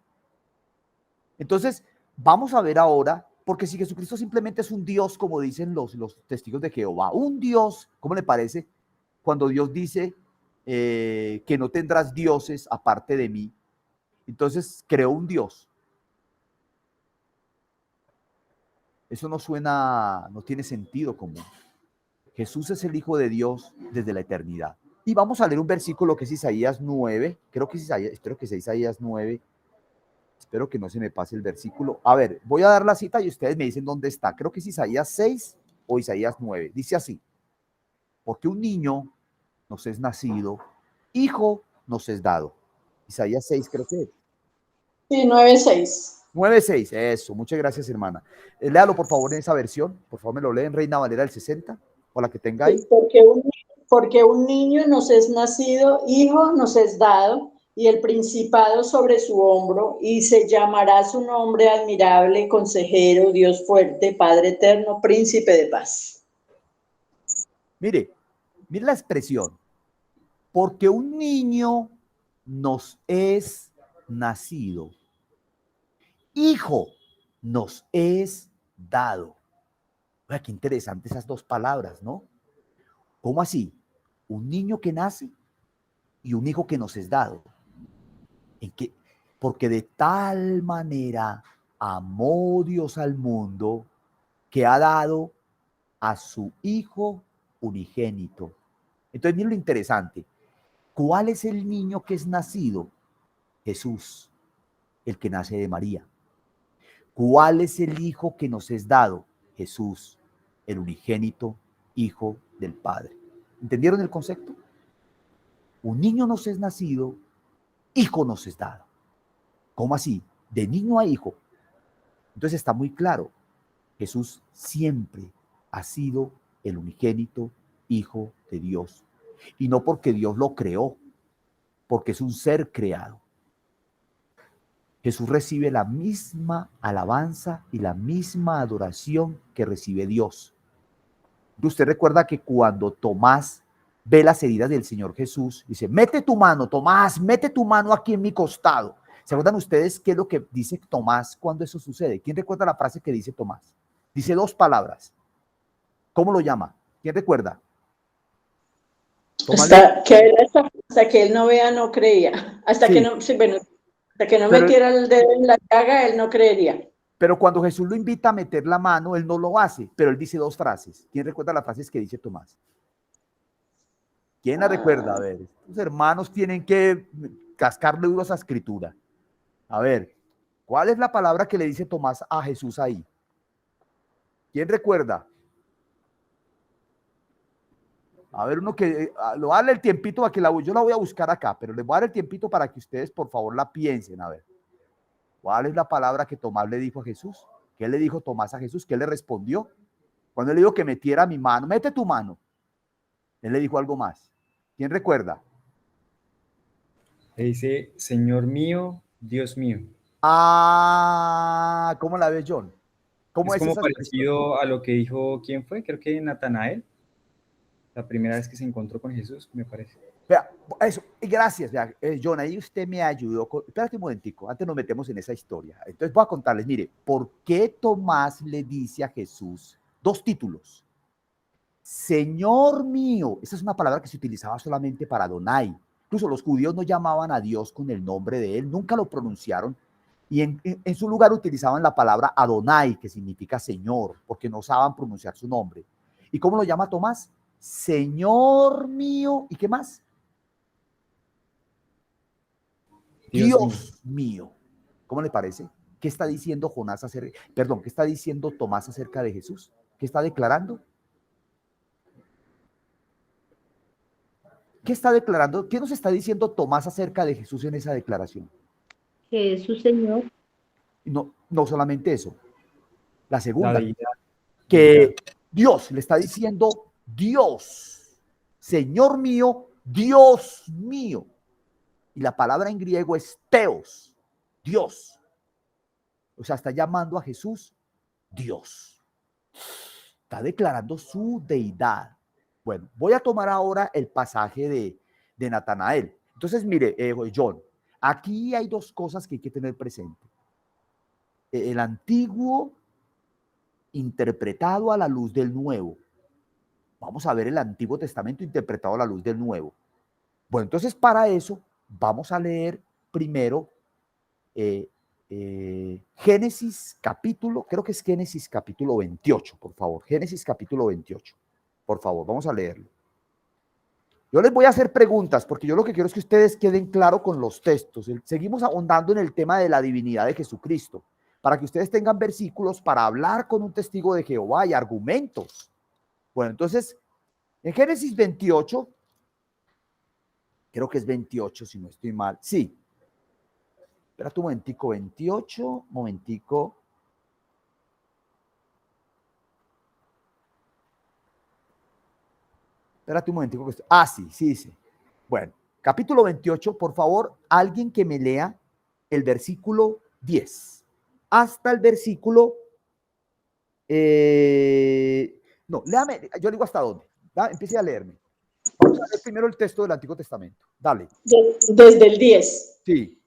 Entonces, vamos a ver ahora, porque si Jesucristo simplemente es un Dios, como dicen los testigos de Jehová, un Dios, ¿cómo le parece? Cuando Dios dice que no tendrás dioses aparte de mí, entonces creó un Dios. Eso no suena, no tiene sentido común. Jesús es el Hijo de Dios desde la eternidad. Y vamos a leer un versículo que es Isaías 9, creo que es Isaías, espero que sea Isaías 9, espero que no se me pase el versículo. A ver, voy a dar la cita y ustedes me dicen dónde está. Creo que es Isaías 6 o Isaías 9. Dice así: porque un niño nos es nacido, hijo nos es dado. Isaías 6 creo que es. Sí, 9:6. 9:6, eso, muchas gracias, hermana. Léalo, por favor, en esa versión. Por favor, me lo leen, Reina Valera del 60, o la que tenga ahí. Porque un niño nos es nacido, hijo nos es dado, y el principado sobre su hombro, y se llamará su nombre admirable, consejero, Dios fuerte, Padre eterno, príncipe de paz. Mire la expresión. Porque un niño nos es nacido, hijo nos es dado. Oiga, qué interesante esas dos palabras, ¿no? ¿Cómo así? Un niño que nace y un hijo que nos es dado. ¿En qué? Porque de tal manera amó Dios al mundo que ha dado a su Hijo unigénito. Entonces, miren lo interesante. ¿Cuál es el niño que es nacido? Jesús, el que nace de María. ¿Cuál es el Hijo que nos es dado? Jesús, el unigénito Hijo del Padre. ¿Entendieron el concepto? Un niño nos es nacido, hijo nos es dado. ¿Cómo así? De niño a hijo. Entonces está muy claro. Jesús siempre ha sido el unigénito Hijo de Dios. Y no porque Dios lo creó, porque es un ser creado. Jesús recibe la misma alabanza y la misma adoración que recibe Dios. Usted recuerda que cuando Tomás ve las heridas del Señor Jesús, dice: mete tu mano, Tomás, mete tu mano aquí en mi costado. ¿Se acuerdan ustedes qué es lo que dice Tomás cuando eso sucede? ¿Quién recuerda la frase que dice Tomás? Dice dos palabras. ¿Cómo lo llama? ¿Quién recuerda? Hasta que él no vea, no creía. Hasta que no metiera el dedo en la llaga, él no creería. Pero cuando Jesús lo invita a meter la mano, él no lo hace, pero él dice dos frases. ¿Quién recuerda las frases que dice Tomás? ¿Quién la recuerda? A ver, los hermanos tienen que cascarle duro a esa escritura. A ver, ¿cuál es la palabra que le dice Tomás a Jesús ahí? ¿Quién recuerda? A ver, uno que lo va a darle el tiempito para que yo la voy a buscar acá, pero les voy a dar el tiempito para que ustedes por favor la piensen. A ver, ¿cuál es la palabra que Tomás le dijo a Jesús? ¿Qué le dijo Tomás a Jesús? ¿Qué le respondió? Cuando él le dijo que metiera mi mano, mete tu mano. Él le dijo algo más. ¿Quién recuerda? Le dice, Señor mío, Dios mío. Ah, ¿cómo la ves, John? ¿Cómo Es es como esa expresión? parecido a lo que dijo, ¿quién fue? Creo que Natanael, la primera vez que se encontró con Jesús, me parece. Vea, eso, y gracias, vea, John, ahí usted me ayudó. Espérate un momentico, antes nos metemos en esa historia. Entonces voy a contarles, mire, ¿por qué Tomás le dice a Jesús dos títulos? Señor mío, esa es una palabra que se utilizaba solamente para Adonai. Incluso los judíos no llamaban a Dios con el nombre de él, nunca lo pronunciaron. Y en su lugar utilizaban la palabra Adonai, que significa Señor, porque no saben pronunciar su nombre. ¿Y cómo lo llama Tomás? Señor mío. ¿Y qué más? Dios mío. ¿Cómo le parece? ¿Qué está diciendo Jonás acerca, perdón, qué está diciendo Tomás acerca de Jesús? ¿Qué está declarando? ¿Qué está declarando? ¿Qué nos está diciendo Tomás acerca de Jesús en esa declaración? Que es su Señor. No, no solamente eso. La segunda, La deidad. que Dios le está diciendo, Dios, Señor mío, Dios mío. Y la palabra en griego es Theos, Dios. O sea, está llamando a Jesús Dios. Está declarando su deidad. Bueno, voy a tomar ahora el pasaje de Natanael. Entonces, mire, John, aquí hay dos cosas que hay que tener presente. El antiguo interpretado a la luz del nuevo. Vamos a ver el Antiguo Testamento interpretado a la luz del nuevo. Bueno, entonces para eso vamos a leer primero Génesis capítulo, creo que es Génesis capítulo 28, por favor. Génesis capítulo 28, por favor, vamos a leerlo. Yo les voy a hacer preguntas porque yo lo que quiero es que ustedes queden claro con los textos. Seguimos ahondando en el tema de la divinidad de Jesucristo, para que ustedes tengan versículos para hablar con un testigo de Jehová y argumentos. Bueno, entonces, en Génesis 28, creo que es 28 si no estoy mal, sí. Espera un momentico, 28, momentico. Espérate un momentico. Sí, sí. Bueno, capítulo 28, por favor, alguien que me lea el versículo 10 hasta el versículo... no, léame, yo digo hasta dónde. Empiece a leerme. Vamos a leer primero el texto del Antiguo Testamento. Dale. Desde el 10. Sí.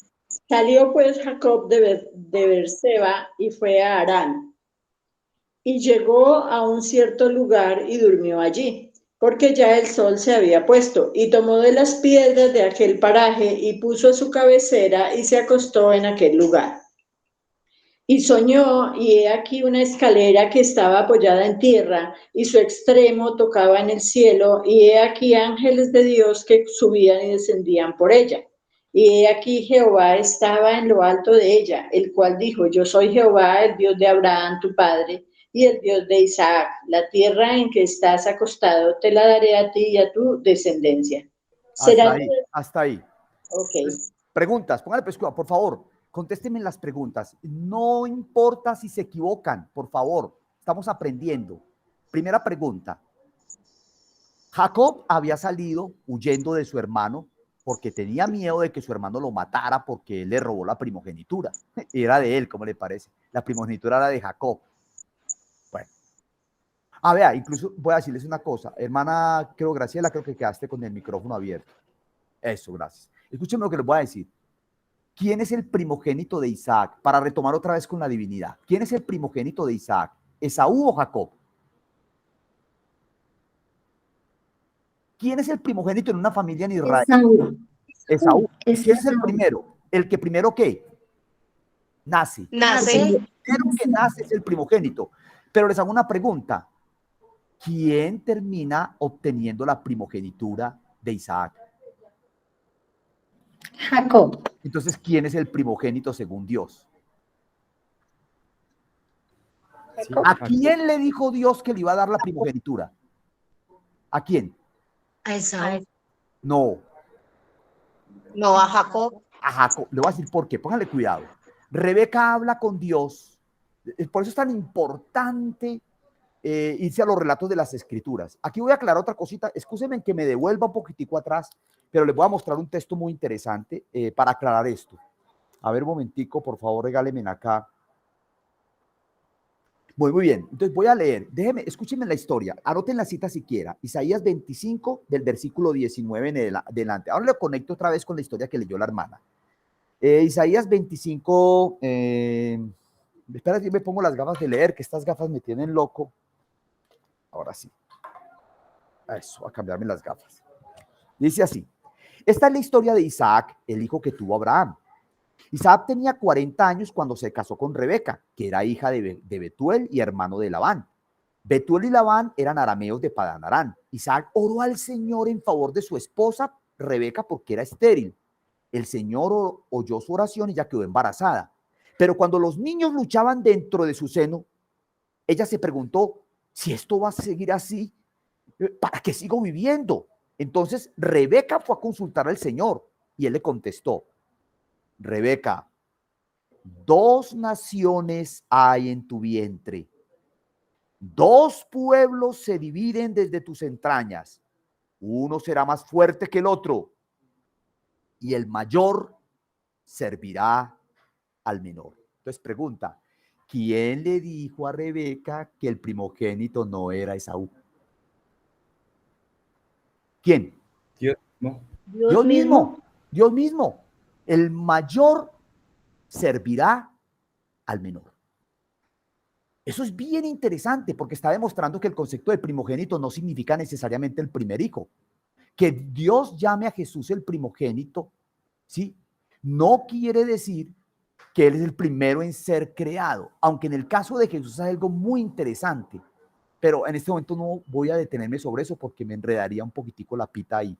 Salió pues Jacob de Beerseba y fue a Harán. Y llegó a un cierto lugar y durmió allí, porque ya el sol se había puesto, y tomó de las piedras de aquel paraje y puso su cabecera y se acostó en aquel lugar. Y soñó, y he aquí una escalera que estaba apoyada en tierra, y su extremo tocaba en el cielo, y he aquí ángeles de Dios que subían y descendían por ella. Y he aquí Jehová estaba en lo alto de ella, el cual dijo, yo soy Jehová, el Dios de Abraham, tu padre, y el Dios de Isaac. La tierra en que estás acostado te la daré a ti y a tu descendencia. Hasta ahí, hasta ahí. Ok. Preguntas, póngale pues, por favor, contéstenme las preguntas. No importa si se equivocan, por favor, estamos aprendiendo. Primera pregunta. Jacob había salido huyendo de su hermano porque tenía miedo de que su hermano lo matara porque él le robó la primogenitura. Era de él, ¿cómo le parece? La primogenitura era de Jacob. Bueno. Vea, incluso voy a decirles una cosa. Hermana, Graciela, creo que quedaste con el micrófono abierto. Eso, gracias. Escúchenme lo que les voy a decir. ¿Quién es el primogénito de Isaac? Para retomar otra vez con la divinidad. ¿Quién es el primogénito de Isaac? ¿Esaú o Jacob? ¿Quién es el primogénito en una familia en Israel? Esaú. ¿Quién es el primero? ¿El que primero qué? Nace. El primero que nace es el primogénito. Pero les hago una pregunta. ¿Quién termina obteniendo la primogenitura de Isaac? Jacob. Entonces, ¿quién es el primogénito según Dios? Sí, ¿A quién le dijo Dios que le iba a dar la primogenitura? ¿A quién? A Esaú. No, No, a Jacob. a Jacob. Le voy a decir por qué, póngale cuidado. Rebeca habla con Dios, por eso es tan importante irse a los relatos de las escrituras. Aquí voy a aclarar otra cosita, excúsenme en que me devuelva un poquitico atrás, pero les voy a mostrar un texto muy interesante para aclarar esto. A ver, un momentico, por favor, regálenme acá. Muy bien, entonces voy a leer, escúchenme la historia, anoten la cita siquiera, Isaías 25 del versículo 19 en adelante. Ahora lo conecto otra vez con la historia que leyó la hermana. Isaías 25, espera que me pongo las gafas de leer, que estas gafas me tienen loco. Ahora sí. Eso, a cambiarme las gafas. Dice así, esta es la historia de Isaac, el hijo que tuvo Abraham. Isaac tenía 40 años cuando se casó con Rebeca, que era hija de Betuel y hermano de Labán. Betuel y Labán eran arameos de Padán Aram. Isaac oró al Señor en favor de su esposa Rebeca porque era estéril. El Señor oyó su oración y ella quedó embarazada. Pero cuando los niños luchaban dentro de su seno, ella se preguntó, si esto va a seguir así, ¿para qué sigo viviendo? Entonces Rebeca fue a consultar al Señor y él le contestó, Rebeca, 2 naciones hay en tu vientre, 2 pueblos se dividen desde tus entrañas, uno será más fuerte que el otro y el mayor servirá al menor. Entonces pregunta, ¿quién le dijo a Rebeca que el primogénito no era Esaú? ¿Quién? Dios, ¿no? Dios mismo. Dios mismo. El mayor servirá al menor. Eso es bien interesante porque está demostrando que el concepto de primogénito no significa necesariamente el primer hijo. Que Dios llame a Jesús el primogénito, ¿sí? No quiere decir que Él es el primero en ser creado, aunque en el caso de Jesús es algo muy interesante, pero en este momento no voy a detenerme sobre eso porque me enredaría un poquitico la pita ahí.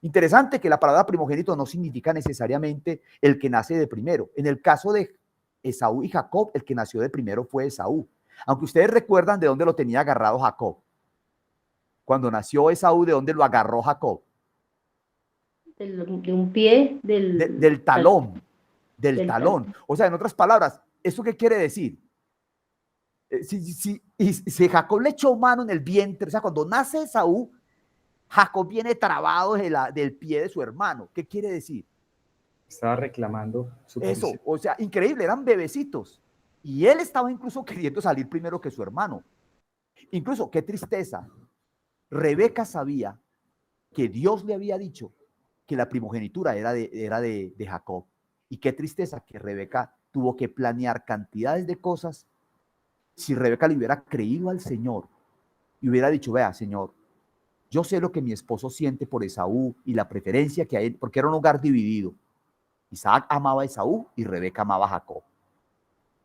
Interesante que la palabra primogénito no significa necesariamente el que nace de primero. En el caso de Esaú y Jacob, el que nació de primero fue Esaú. Aunque ustedes recuerdan de dónde lo tenía agarrado Jacob. Cuando nació Esaú, ¿de dónde lo agarró Jacob? De un pie, del talón. Del talón. O sea, en otras palabras, ¿eso qué quiere decir? Si Jacob le echó mano en el vientre, o sea, cuando nace Esaú, Jacob viene trabado del pie de su hermano. ¿Qué quiere decir? Estaba reclamando su posición. Eso, o sea, increíble, eran bebecitos. Y él estaba incluso queriendo salir primero que su hermano. Incluso, qué tristeza. Rebeca sabía que Dios le había dicho que la primogenitura era de Jacob. Y qué tristeza que Rebeca tuvo que planear cantidades de cosas. Si Rebeca le hubiera creído al Señor y hubiera dicho, vea, Señor, yo sé lo que mi esposo siente por Esaú y la preferencia que hay, porque era un hogar dividido. Isaac amaba a Esaú y Rebeca amaba a Jacob.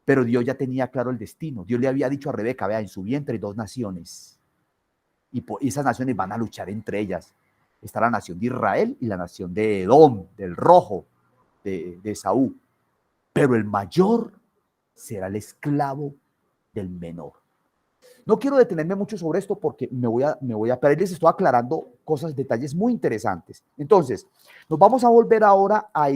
Pero Dios ya tenía claro el destino. Dios le había dicho a Rebeca, vea, en su vientre hay 2 naciones. Y esas naciones van a luchar entre ellas. Está la nación de Israel y la nación de Edom, del rojo, de Esaú. Pero el mayor será el esclavo del menor. No quiero detenerme mucho sobre esto porque me voy a pero les estoy aclarando cosas, detalles muy interesantes. Entonces, nos vamos a volver ahora a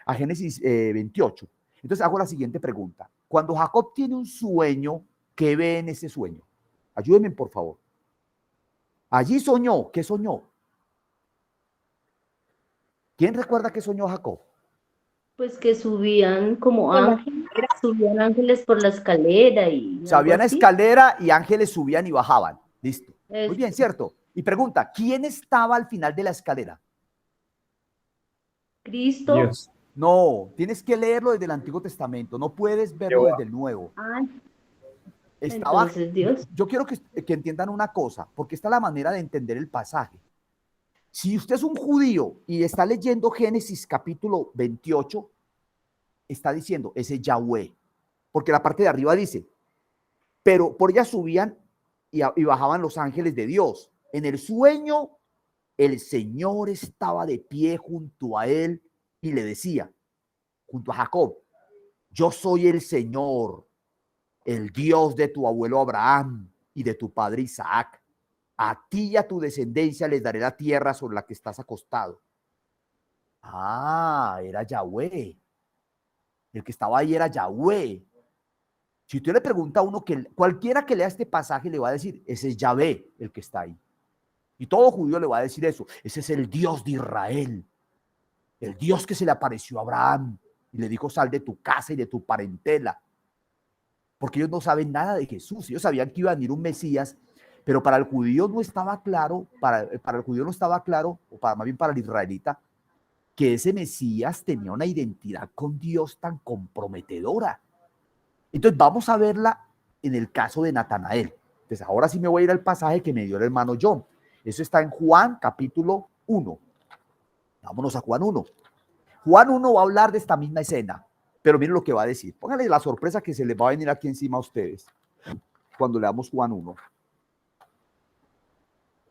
a Génesis 28. Entonces hago la siguiente pregunta. Cuando Jacob tiene un sueño, ¿qué ve en ese sueño? Ayúdenme, por favor. Allí soñó. ¿Qué soñó? ¿Quién recuerda qué soñó Jacob? Pues que subían como ángeles, subían ángeles por la escalera y O sea, había una escalera y ángeles subían y bajaban. Listo. Muy bien, ¿cierto? Y pregunta, ¿quién estaba al final de la escalera? Cristo. Dios. No, tienes que leerlo desde el Antiguo Testamento, no puedes verlo desde el Nuevo. Entonces Dios. Yo quiero que entiendan una cosa, porque esta es la manera de entender el pasaje. Si usted es un judío y está leyendo Génesis capítulo 28, está diciendo, ese Yahweh, porque la parte de arriba dice, pero por ella subían y bajaban los ángeles de Dios. En el sueño, el Señor estaba de pie junto a él y le decía, junto a Jacob, yo soy el Señor, el Dios de tu abuelo Abraham y de tu padre Isaac. a ti y a tu descendencia les daré la tierra sobre la que estás acostado. Ah, era Yahweh. El que estaba ahí era Yahweh. Si usted le pregunta a uno, cualquiera que lea este pasaje le va a decir, ese es Yahvé el que está ahí. Y todo judío le va a decir eso, ese es el Dios de Israel, el Dios que se le apareció a Abraham y le dijo, sal de tu casa y de tu parentela. Porque ellos no saben nada de Jesús, ellos sabían que iba a venir un Mesías, pero para el judío no estaba claro, para el judío no estaba claro, o más bien para el israelita, que ese Mesías tenía una identidad con Dios tan comprometedora. Entonces vamos a verla en el caso de Natanael. Entonces ahora sí me voy a ir al pasaje que me dio el hermano John. Eso está en Juan capítulo 1. Vámonos a Juan 1. Juan 1 va a hablar de esta misma escena, pero miren lo que va a decir. Pónganle la sorpresa que se les va a venir aquí encima a ustedes cuando leamos Juan 1.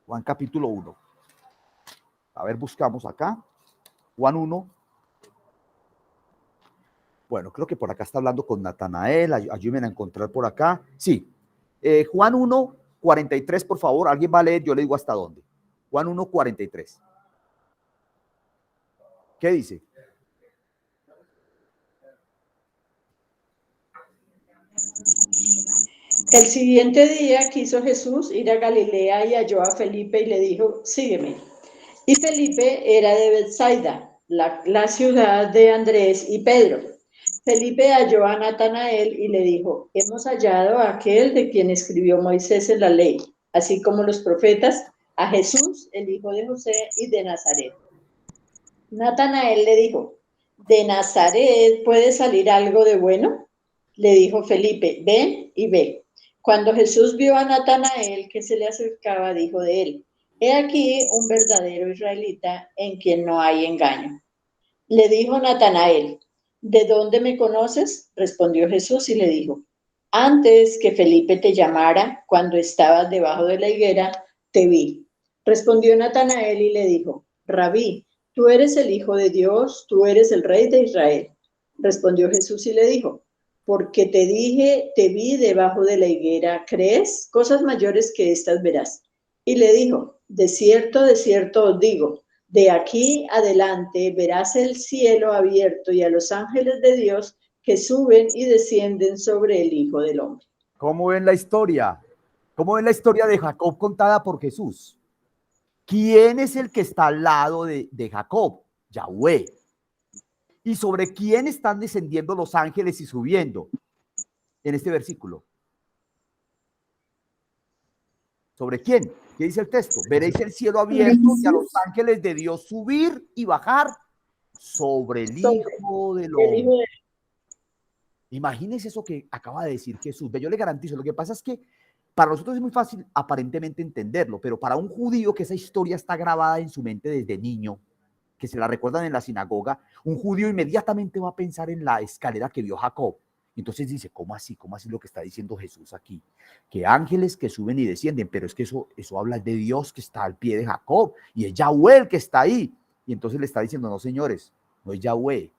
Juan capítulo 1. A ver, buscamos acá. Juan 1. Bueno, creo que por acá está hablando con Natanael. Ayúdenme a encontrar por acá. Sí. Juan 1, 43, por favor. ¿Alguien va a leer? Yo le digo hasta dónde. Juan 1, 43. ¿Qué dice? El siguiente día quiso Jesús ir a Galilea y halló a Felipe y le dijo, sígueme. Y Felipe era de Betsaida, la ciudad de Andrés y Pedro. Felipe halló a Natanael y le dijo, hemos hallado a aquel de quien escribió Moisés en la ley, así como los profetas, a Jesús, el hijo de José y de Nazaret. Natanael le dijo, ¿de Nazaret puede salir algo de bueno? Le dijo Felipe, ven y ve. Cuando Jesús vio a Natanael que se le acercaba, dijo de él, he aquí un verdadero israelita en quien no hay engaño. Le dijo Natanael, ¿de dónde me conoces? Respondió Jesús y le dijo, antes que Felipe te llamara, cuando estabas debajo de la higuera, te vi. Respondió Natanael y le dijo, Rabí, tú eres el Hijo de Dios, tú eres el Rey de Israel. Respondió Jesús y le dijo, porque te dije, te vi debajo de la higuera, ¿crees? Cosas mayores que estas verás. Y le dijo, de cierto os digo, de aquí adelante verás el cielo abierto y a los ángeles de Dios que suben y descienden sobre el Hijo del Hombre. ¿Cómo ven la historia? ¿Cómo ven la historia de Jacob contada por Jesús? ¿Quién es el que está al lado de Jacob? Yahweh. ¿Y sobre quién están descendiendo los ángeles y subiendo en este versículo? ¿Sobre quién? ¿Qué dice el texto? Veréis el cielo abierto y a los ángeles de Dios subir y bajar sobre el Hijo del Hombre. Imagínense eso que acaba de decir Jesús. Yo le garantizo, lo que pasa es que para nosotros es muy fácil aparentemente entenderlo, pero para un judío que esa historia está grabada en su mente desde niño, que se la recuerdan en la sinagoga, un judío inmediatamente va a pensar en la escalera que vio Jacob. Entonces dice, ¿cómo así? ¿Cómo así lo que está diciendo Jesús aquí? Que ángeles que suben y descienden, pero es que eso habla de Dios que está al pie de Jacob, y es Yahweh el que está ahí. Y entonces le está diciendo, no señores, no es Yahweh,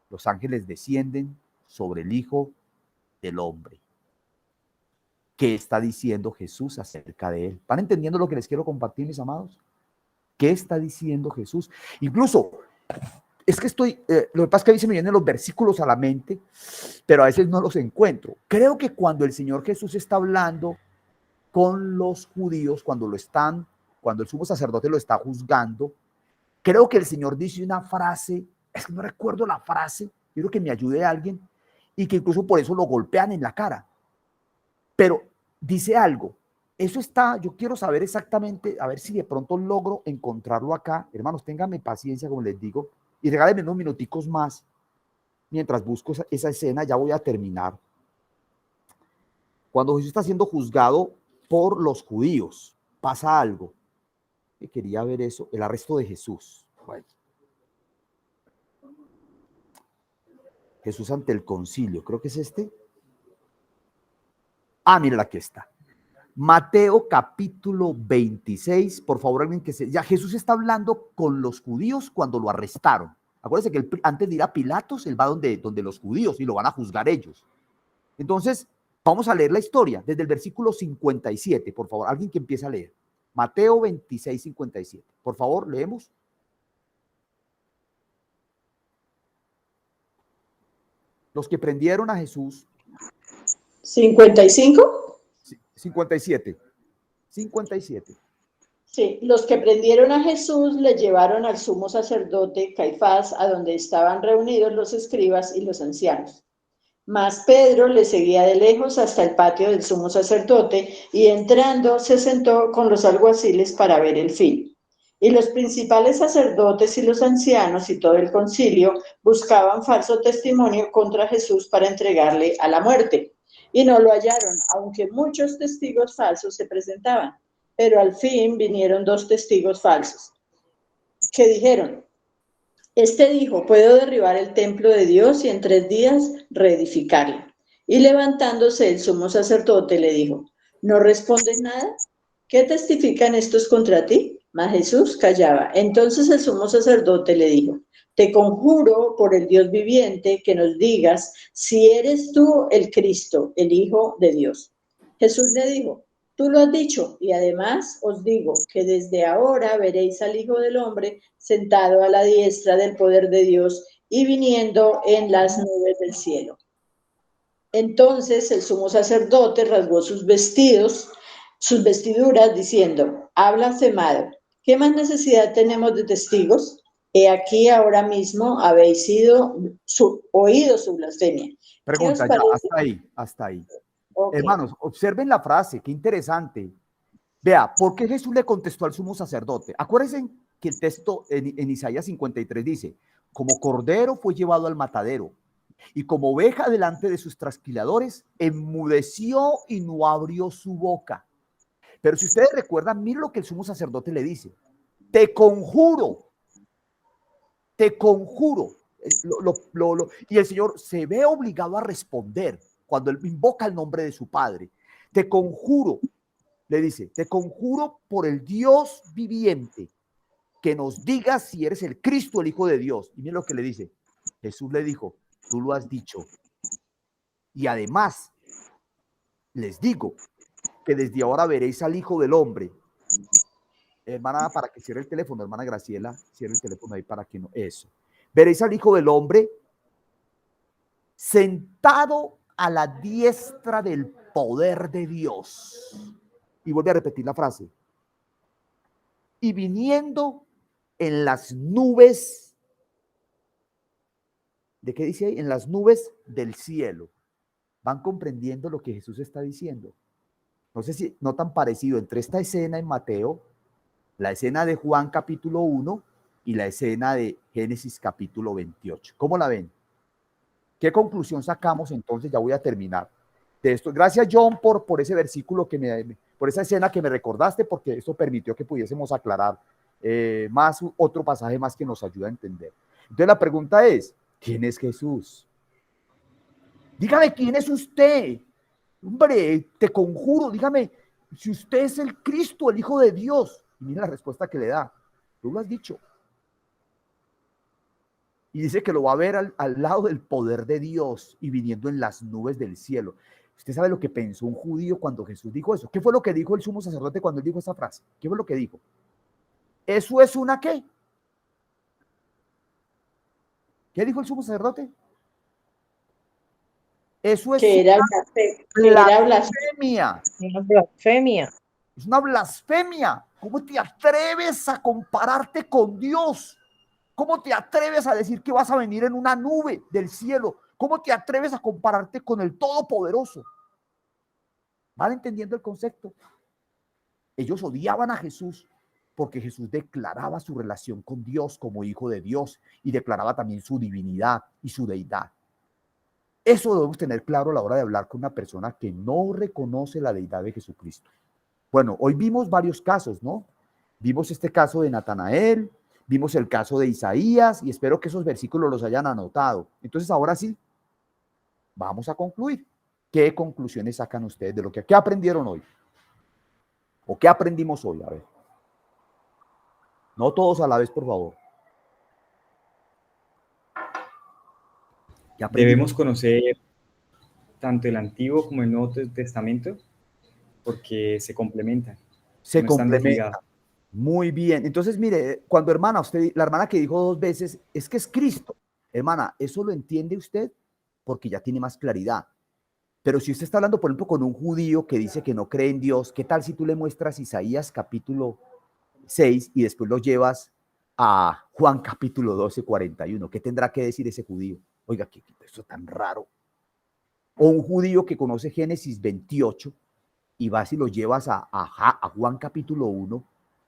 los ángeles descienden sobre el Hijo del Hombre. ¿Qué está diciendo Jesús acerca de él? ¿Van entendiendo lo que les quiero compartir, mis amados? ¿Qué está diciendo Jesús? Incluso, es que lo que pasa es que a veces me vienen los versículos a la mente, pero a veces no los encuentro. Creo que cuando el Señor Jesús está hablando con los judíos, cuando el sumo sacerdote lo está juzgando, creo que el Señor dice una frase, es que no recuerdo la frase, quiero que me ayude alguien, y que incluso por eso lo golpean en la cara. Pero dice algo. Eso está, yo quiero saber exactamente, a ver si de pronto logro encontrarlo acá. Hermanos, ténganme paciencia, como les digo, y regálenme unos minuticos más mientras busco esa escena. Ya voy a terminar. Cuando Jesús está siendo juzgado por los judíos, pasa algo. Que quería ver eso, el arresto de Jesús. Bueno. Jesús ante el concilio, creo que es este. Ah, mira, aquí está. Mateo capítulo 26, por favor, alguien ya Jesús está hablando con los judíos cuando lo arrestaron. Acuérdense que antes de ir a Pilatos, él va donde los judíos y lo van a juzgar ellos. Entonces, vamos a leer la historia desde el versículo 57, por favor, alguien que empiece a leer. Mateo 26, 57. Por favor, leemos. Los que prendieron a Jesús. 55. 57. 57. Sí, los que prendieron a Jesús le llevaron al sumo sacerdote Caifás, a donde estaban reunidos los escribas y los ancianos. Mas Pedro le seguía de lejos hasta el patio del sumo sacerdote y entrando se sentó con los alguaciles para ver el fin. Y los principales sacerdotes y los ancianos y todo el concilio buscaban falso testimonio contra Jesús para entregarle a la muerte. Y no lo hallaron, aunque muchos testigos falsos se presentaban. Pero al fin vinieron 2 testigos falsos que dijeron: este dijo, puedo derribar el templo de Dios y en 3 días reedificarlo. Y levantándose el sumo sacerdote le dijo: ¿no respondes nada? ¿Qué testifican estos contra ti? Mas Jesús callaba. Entonces el sumo sacerdote le dijo: te conjuro por el Dios viviente que nos digas si eres tú el Cristo, el Hijo de Dios. Jesús le dijo: tú lo has dicho, y además os digo que desde ahora veréis al Hijo del Hombre sentado a la diestra del poder de Dios y viniendo en las nubes del cielo. Entonces el sumo sacerdote rasgó sus vestiduras, diciendo: ha blasfemado. ¿Qué más necesidad tenemos de testigos? He aquí ahora mismo habéis oído su blasfemia. Pregunta, ya, hasta ahí. Okay. Hermanos, observen la frase, qué interesante. Vea, ¿por qué Jesús le contestó al sumo sacerdote? Acuérdense que el texto en Isaías 53 dice: como cordero fue llevado al matadero, y como oveja delante de sus trasquiladores, enmudeció y no abrió su boca. Pero si ustedes recuerdan, miren lo que el sumo sacerdote le dice: te conjuro. Y el Señor se ve obligado a responder cuando él invoca el nombre de su Padre. Te conjuro, le dice, te conjuro por el Dios viviente, que nos digas si eres el Cristo, el Hijo de Dios. Y miren lo que le dice. Jesús le dijo: tú lo has dicho. Y además, les digo que desde ahora veréis al Hijo del Hombre. Hermana, para que cierre el teléfono, hermana Graciela, cierre el teléfono ahí para que no, eso. Veréis al Hijo del Hombre sentado a la diestra del poder de Dios. Y vuelve a repetir la frase. Y viniendo en las nubes, ¿de qué dice ahí? En las nubes del cielo. ¿Van comprendiendo lo que Jesús está diciendo? No sé si notan parecido entre esta escena en Mateo, la escena de Juan capítulo 1 y la escena de Génesis capítulo 28. ¿Cómo la ven? ¿Qué conclusión sacamos entonces? Ya voy a terminar de esto. Gracias, John, por ese versículo, por esa escena que me recordaste, porque eso permitió que pudiésemos aclarar más otro pasaje más que nos ayuda a entender. Entonces la pregunta es: ¿quién es Jesús? Dígame, ¿quién es usted? Hombre, te conjuro, dígame si usted es el Cristo, el Hijo de Dios. Y mira la respuesta que le da: tú lo has dicho. Y dice que lo va a ver al lado del poder de Dios y viniendo en las nubes del cielo. ¿Usted sabe lo que pensó un judío cuando Jesús dijo eso? ¿Qué fue lo que dijo el sumo sacerdote cuando él dijo esa frase? ¿Qué fue lo que dijo? ¿Eso es una qué? ¿Qué dijo el sumo sacerdote? Eso es una blasfemia. Una blasfemia. Es una blasfemia. ¿Cómo te atreves a compararte con Dios? ¿Cómo te atreves a decir que vas a venir en una nube del cielo? ¿Cómo te atreves a compararte con el Todopoderoso? ¿Van entendiendo el concepto? Ellos odiaban a Jesús porque Jesús declaraba su relación con Dios como Hijo de Dios y declaraba también su divinidad y su deidad. Eso debemos tener claro a la hora de hablar con una persona que no reconoce la deidad de Jesucristo. Bueno, hoy vimos varios casos, ¿no? Vimos este caso de Natanael, vimos el caso de Isaías y espero que esos versículos los hayan anotado. Entonces ahora sí, vamos a concluir. ¿Qué conclusiones sacan ustedes de lo que aprendieron hoy? ¿O qué aprendimos hoy? A ver. No todos a la vez, por favor. Debemos conocer tanto el Antiguo como el Nuevo Testamento porque se complementan. Se no están complementa. desligados. Muy bien. Entonces, mire, cuando hermana, usted, la hermana que dijo 2 veces, es que es Cristo. Hermana, ¿eso lo entiende usted? Porque ya tiene más claridad. Pero si usted está hablando, por ejemplo, con un judío que dice que no cree en Dios, ¿qué tal si tú le muestras Isaías capítulo 6 y después lo llevas a Juan capítulo 12, 41? ¿Qué tendrá que decir ese judío? Oiga, ¿qué eso tan raro? O un judío que conoce Génesis 28 y vas y lo llevas a Juan capítulo 1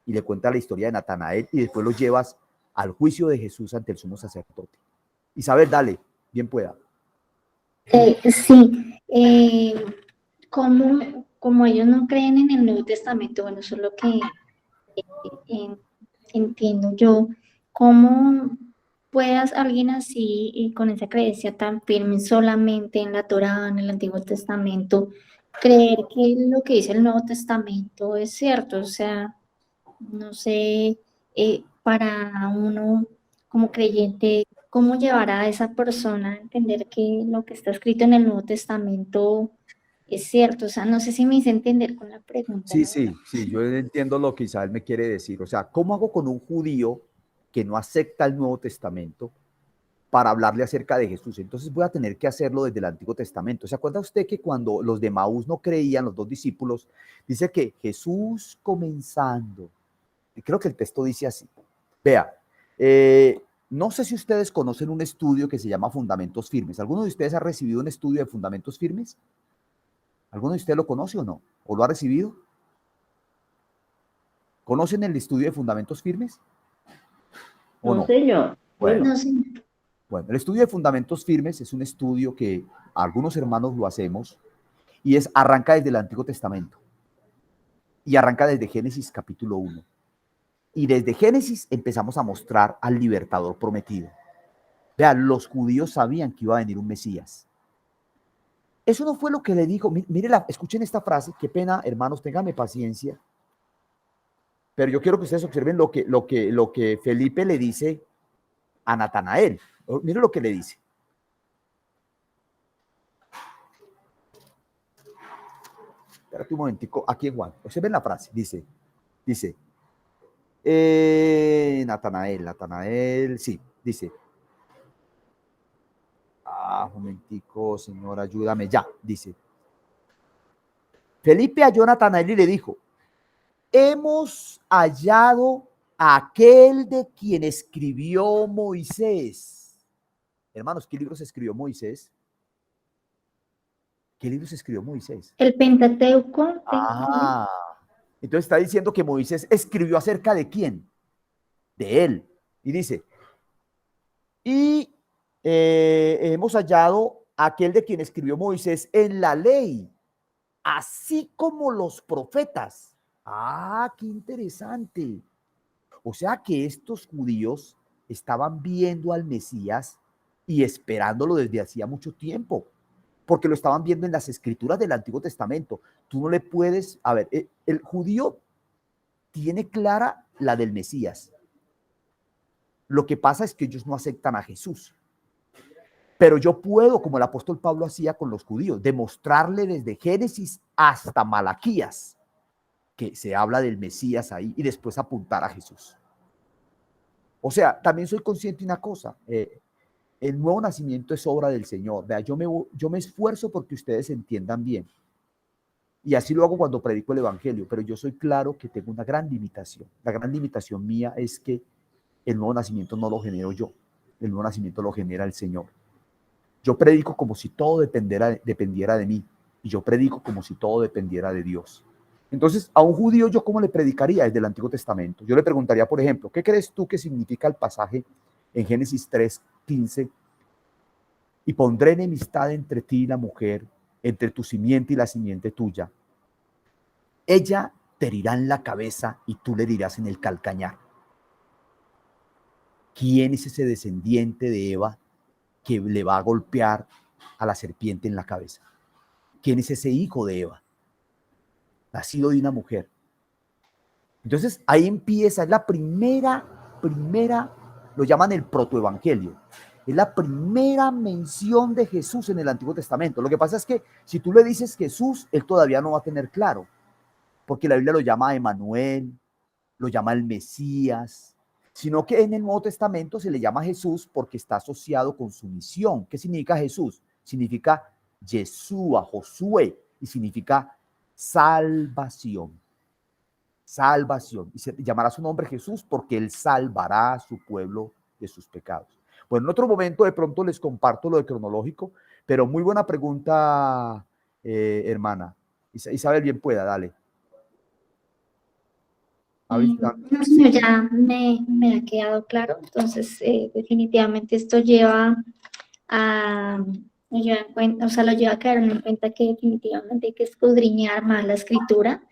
y le cuenta la historia de Natanael y después lo llevas al juicio de Jesús ante el sumo sacerdote. Isabel, dale, bien pueda. Sí, como ellos no creen en el Nuevo Testamento, bueno, eso es lo que entiendo yo, ¿cómo puedas alguien así y con esa creencia tan firme solamente en la Torá, en el Antiguo Testamento, creer que lo que dice el Nuevo Testamento es cierto? O sea, no sé, para uno como creyente, ¿cómo llevar a esa persona a entender que lo que está escrito en el Nuevo Testamento es cierto? O sea, no sé si me hice entender con la pregunta, Sí, ¿no? sí, yo entiendo lo que Isabel me quiere decir. O sea, ¿cómo hago con un judío que no acepta el Nuevo Testamento para hablarle acerca de Jesús? Entonces voy a tener que hacerlo desde el Antiguo Testamento. ¿Se acuerda usted que cuando los de Maús no creían, los 2 discípulos, dice que Jesús comenzando, y creo que el texto dice así, vea, no sé si ustedes conocen un estudio que se llama Fundamentos Firmes. ¿Alguno de ustedes ha recibido un estudio de Fundamentos Firmes? ¿Alguno de ustedes lo conoce o no? ¿O lo ha recibido? ¿Conocen el estudio de Fundamentos Firmes? ¿O No, no? señor. Bueno, No sé. bueno, el estudio de Fundamentos Firmes es un estudio que algunos hermanos lo hacemos y arranca desde el Antiguo Testamento y arranca desde Génesis capítulo 1. Y desde Génesis empezamos a mostrar al libertador prometido. Vean, los judíos sabían que iba a venir un Mesías. Eso no fue lo que le dijo. Mire, escuchen esta frase. Qué pena, hermanos, ténganme paciencia. Pero yo quiero que ustedes observen lo que Felipe le dice a Natanael. Mire lo que le dice. Espérate un momentico. Aquí en Juan. Observen la frase. Dice, Natanael, sí, dice. Un momentico, Señor, ayúdame. Ya, dice. Felipe halló a Natanael y le dijo, hemos hallado a aquel de quien escribió Moisés. Hermanos, ¿qué libros escribió Moisés? ¿Qué libros escribió Moisés? El Pentateuco. Entonces está diciendo que Moisés escribió acerca de quién, de él. Y dice, y hemos hallado a aquel de quien escribió Moisés en la ley, así como los profetas. Qué interesante. O sea que estos judíos estaban viendo al Mesías y esperándolo desde hacía mucho tiempo, porque lo estaban viendo en las escrituras del Antiguo Testamento. Tú no le puedes, a ver, el judío tiene clara la del Mesías. Lo que pasa es que ellos no aceptan a Jesús. Pero yo puedo, como el apóstol Pablo hacía con los judíos, demostrarle desde Génesis hasta Malaquías que se habla del Mesías ahí y después apuntar a Jesús. O sea, también soy consciente de una cosa, el nuevo nacimiento es obra del Señor. Vea, yo me esfuerzo porque ustedes entiendan bien. Y así lo hago cuando predico el evangelio, pero yo soy claro que tengo una gran limitación. La gran limitación mía es que el nuevo nacimiento no lo genero yo, el nuevo nacimiento lo genera el Señor. Yo predico como si todo dependiera de mí, y yo predico como si todo dependiera de Dios. Entonces, a un judío, ¿yo cómo le predicaría desde el Antiguo Testamento? Yo le preguntaría, por ejemplo, ¿qué crees tú que significa el pasaje en Génesis 3:15? Y pondré enemistad entre ti y la mujer, entre tu simiente y la simiente tuya. Ella te herirá en la cabeza y tú le dirás en el calcañar. ¿Quién es ese descendiente de Eva que le va a golpear a la serpiente en la cabeza? ¿Quién es ese hijo de Eva? Nacido de una mujer. Entonces ahí empieza, es la primera, lo llaman el protoevangelio. Es la primera mención de Jesús en el Antiguo Testamento. Lo que pasa es que si tú le dices Jesús, él todavía no va a tener claro. porque la Biblia lo llama Emanuel, lo llama el Mesías, sino que en el Nuevo Testamento se le llama Jesús porque está asociado con su misión. ¿Qué significa Jesús? Significa Yeshua, Josué, y significa salvación. Salvación. Y se llamará su nombre Jesús porque él salvará a su pueblo de sus pecados. Bueno, en otro momento de pronto les comparto lo de cronológico, pero muy buena pregunta, hermana. Isabel, bien pueda, dale. No, señor, ya me ha quedado claro. Entonces, definitivamente esto lleva lo lleva en cuenta, o sea, lo lleva a caer en cuenta que definitivamente hay que escudriñar más la escritura.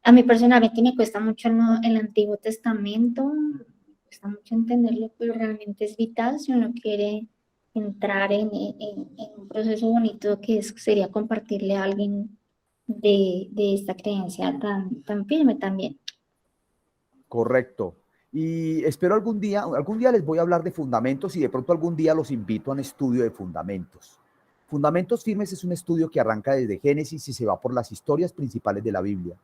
A mí personalmente me cuesta mucho el Antiguo Testamento, me cuesta mucho entenderlo, pero realmente es vital si uno quiere entrar en un proceso bonito que sería compartirle a alguien de esta creencia tan firme también. Correcto. Y espero algún día les voy a hablar de fundamentos y de pronto algún día los invito a un estudio de fundamentos. Fundamentos firmes es un estudio que arranca desde Génesis y se va por las historias principales de la Biblia.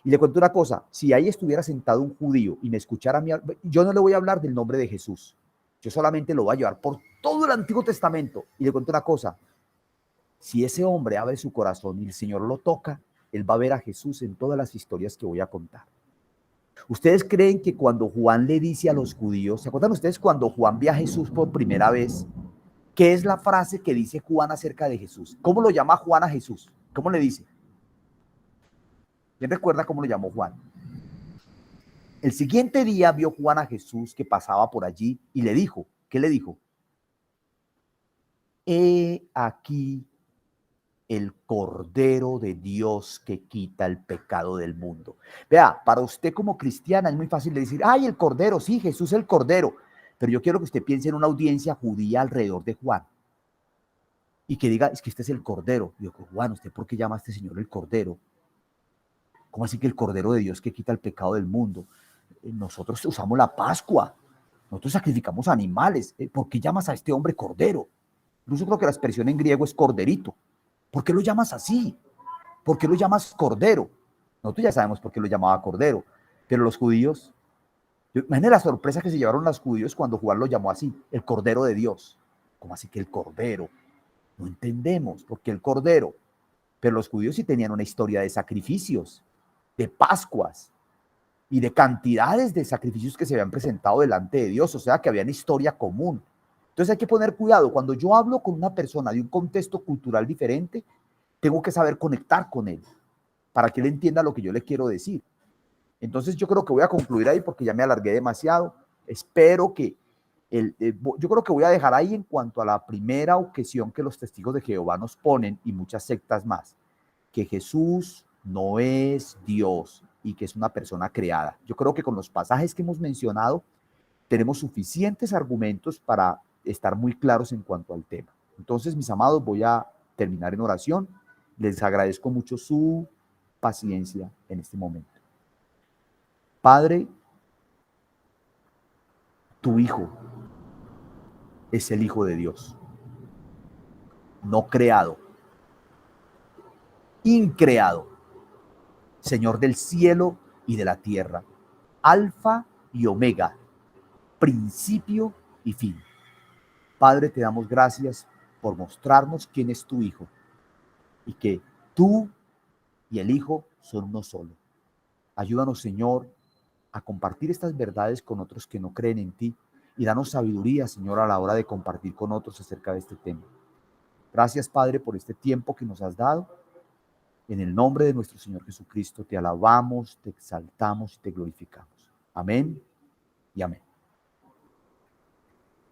Y le cuento una cosa, si ahí estuviera sentado un judío y me escuchara a mí, yo no le voy a hablar del nombre de Jesús. Yo solamente lo voy a llevar por todo el Antiguo Testamento. Y le cuento una cosa, si ese hombre abre su corazón y el Señor lo toca, él va a ver a Jesús en todas las historias que voy a contar. ¿Ustedes creen que cuando Juan le dice a los judíos, ¿se acuerdan ustedes cuando Juan ve a Jesús por primera vez? ¿Qué es la frase que dice Juan acerca de Jesús? ¿Cómo lo llama Juan a Jesús? ¿Cómo le dice? ¿Quién recuerda cómo lo llamó Juan? El siguiente día vio Juan a Jesús que pasaba por allí y le dijo, ¿qué le dijo? He aquí el Cordero de Dios que quita el pecado del mundo. Vea, para usted como cristiana es muy fácil de decir, ay, el Cordero, sí, Jesús el Cordero, pero yo quiero que usted piense en una audiencia judía alrededor de Juan y que diga, es que este es el Cordero. Y yo, Juan, ¿usted por qué llama a este señor el Cordero? ¿Cómo así que el Cordero de Dios que quita el pecado del mundo? Nosotros usamos la Pascua, nosotros sacrificamos animales, ¿por qué llamas a este hombre Cordero? Incluso creo que la expresión en griego es corderito. ¿Por qué lo llamas así? ¿Por qué lo llamas Cordero? Nosotros ya sabemos por qué lo llamaba Cordero, pero los judíos, imagínense la sorpresa que se llevaron los judíos cuando Juan lo llamó así, el Cordero de Dios. ¿Cómo así que el Cordero? No entendemos por qué el Cordero. Pero los judíos sí tenían una historia de sacrificios, de Pascuas y de cantidades de sacrificios que se habían presentado delante de Dios, o sea que había una historia común. Entonces hay que poner cuidado. Cuando yo hablo con una persona de un contexto cultural diferente, tengo que saber conectar con él para que él entienda lo que yo le quiero decir. Entonces yo creo que voy a concluir ahí porque ya me alargué demasiado. Espero que, yo creo que voy a dejar ahí en cuanto a la primera objeción que los testigos de Jehová nos ponen y muchas sectas más, que Jesús no es Dios y que es una persona creada. Yo creo que con los pasajes que hemos mencionado tenemos suficientes argumentos para estar muy claros en cuanto al tema. Entonces, mis amados, voy a terminar en oración. Les agradezco mucho su paciencia en este momento. Padre, tu Hijo es el Hijo de Dios, no creado, increado, Señor del cielo y de la tierra, Alfa y Omega, principio y fin. Padre, te damos gracias por mostrarnos quién es tu Hijo y que tú y el Hijo son uno solo. Ayúdanos, Señor, a compartir estas verdades con otros que no creen en ti y danos sabiduría, Señor, a la hora de compartir con otros acerca de este tema. Gracias, Padre, por este tiempo que nos has dado. En el nombre de nuestro Señor Jesucristo te alabamos, te exaltamos y te glorificamos. Amén y amén.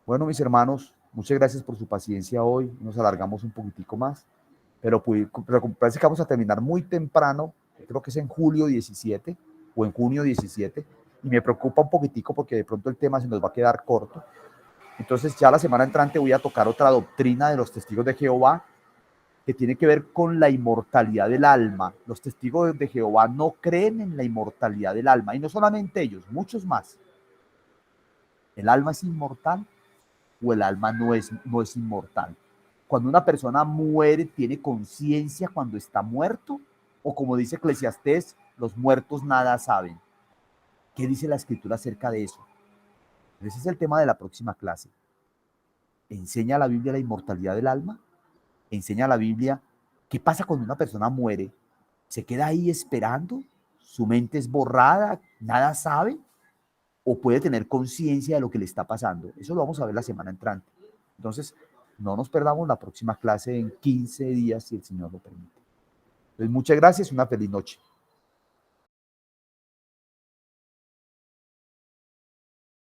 Bueno, mis hermanos, muchas gracias por su paciencia hoy. Nos alargamos un poquitico más, pero parece que vamos a terminar muy temprano. Creo que es en julio 17 o en junio 17, y me preocupa un poquitico porque de pronto el tema se nos va a quedar corto. Entonces ya la semana entrante voy a tocar otra doctrina de los testigos de Jehová que tiene que ver con la inmortalidad del alma. Los testigos de Jehová no creen en la inmortalidad del alma, y no solamente ellos, muchos más. ¿El alma es inmortal o el alma no es inmortal? Cuando una persona muere, ¿tiene conciencia cuando está muerto? O como dice Eclesiastés, los muertos nada saben. ¿Qué dice la Escritura acerca de eso? Ese es el tema de la próxima clase. ¿Enseña la Biblia la inmortalidad del alma? ¿Enseña la Biblia qué pasa cuando una persona muere? ¿Se queda ahí esperando? ¿Su mente es borrada? ¿Nada sabe? ¿O puede tener conciencia de lo que le está pasando? Eso lo vamos a ver la semana entrante. Entonces, no nos perdamos la próxima clase en 15 días, si el Señor lo permite. Entonces, muchas gracias y una feliz noche.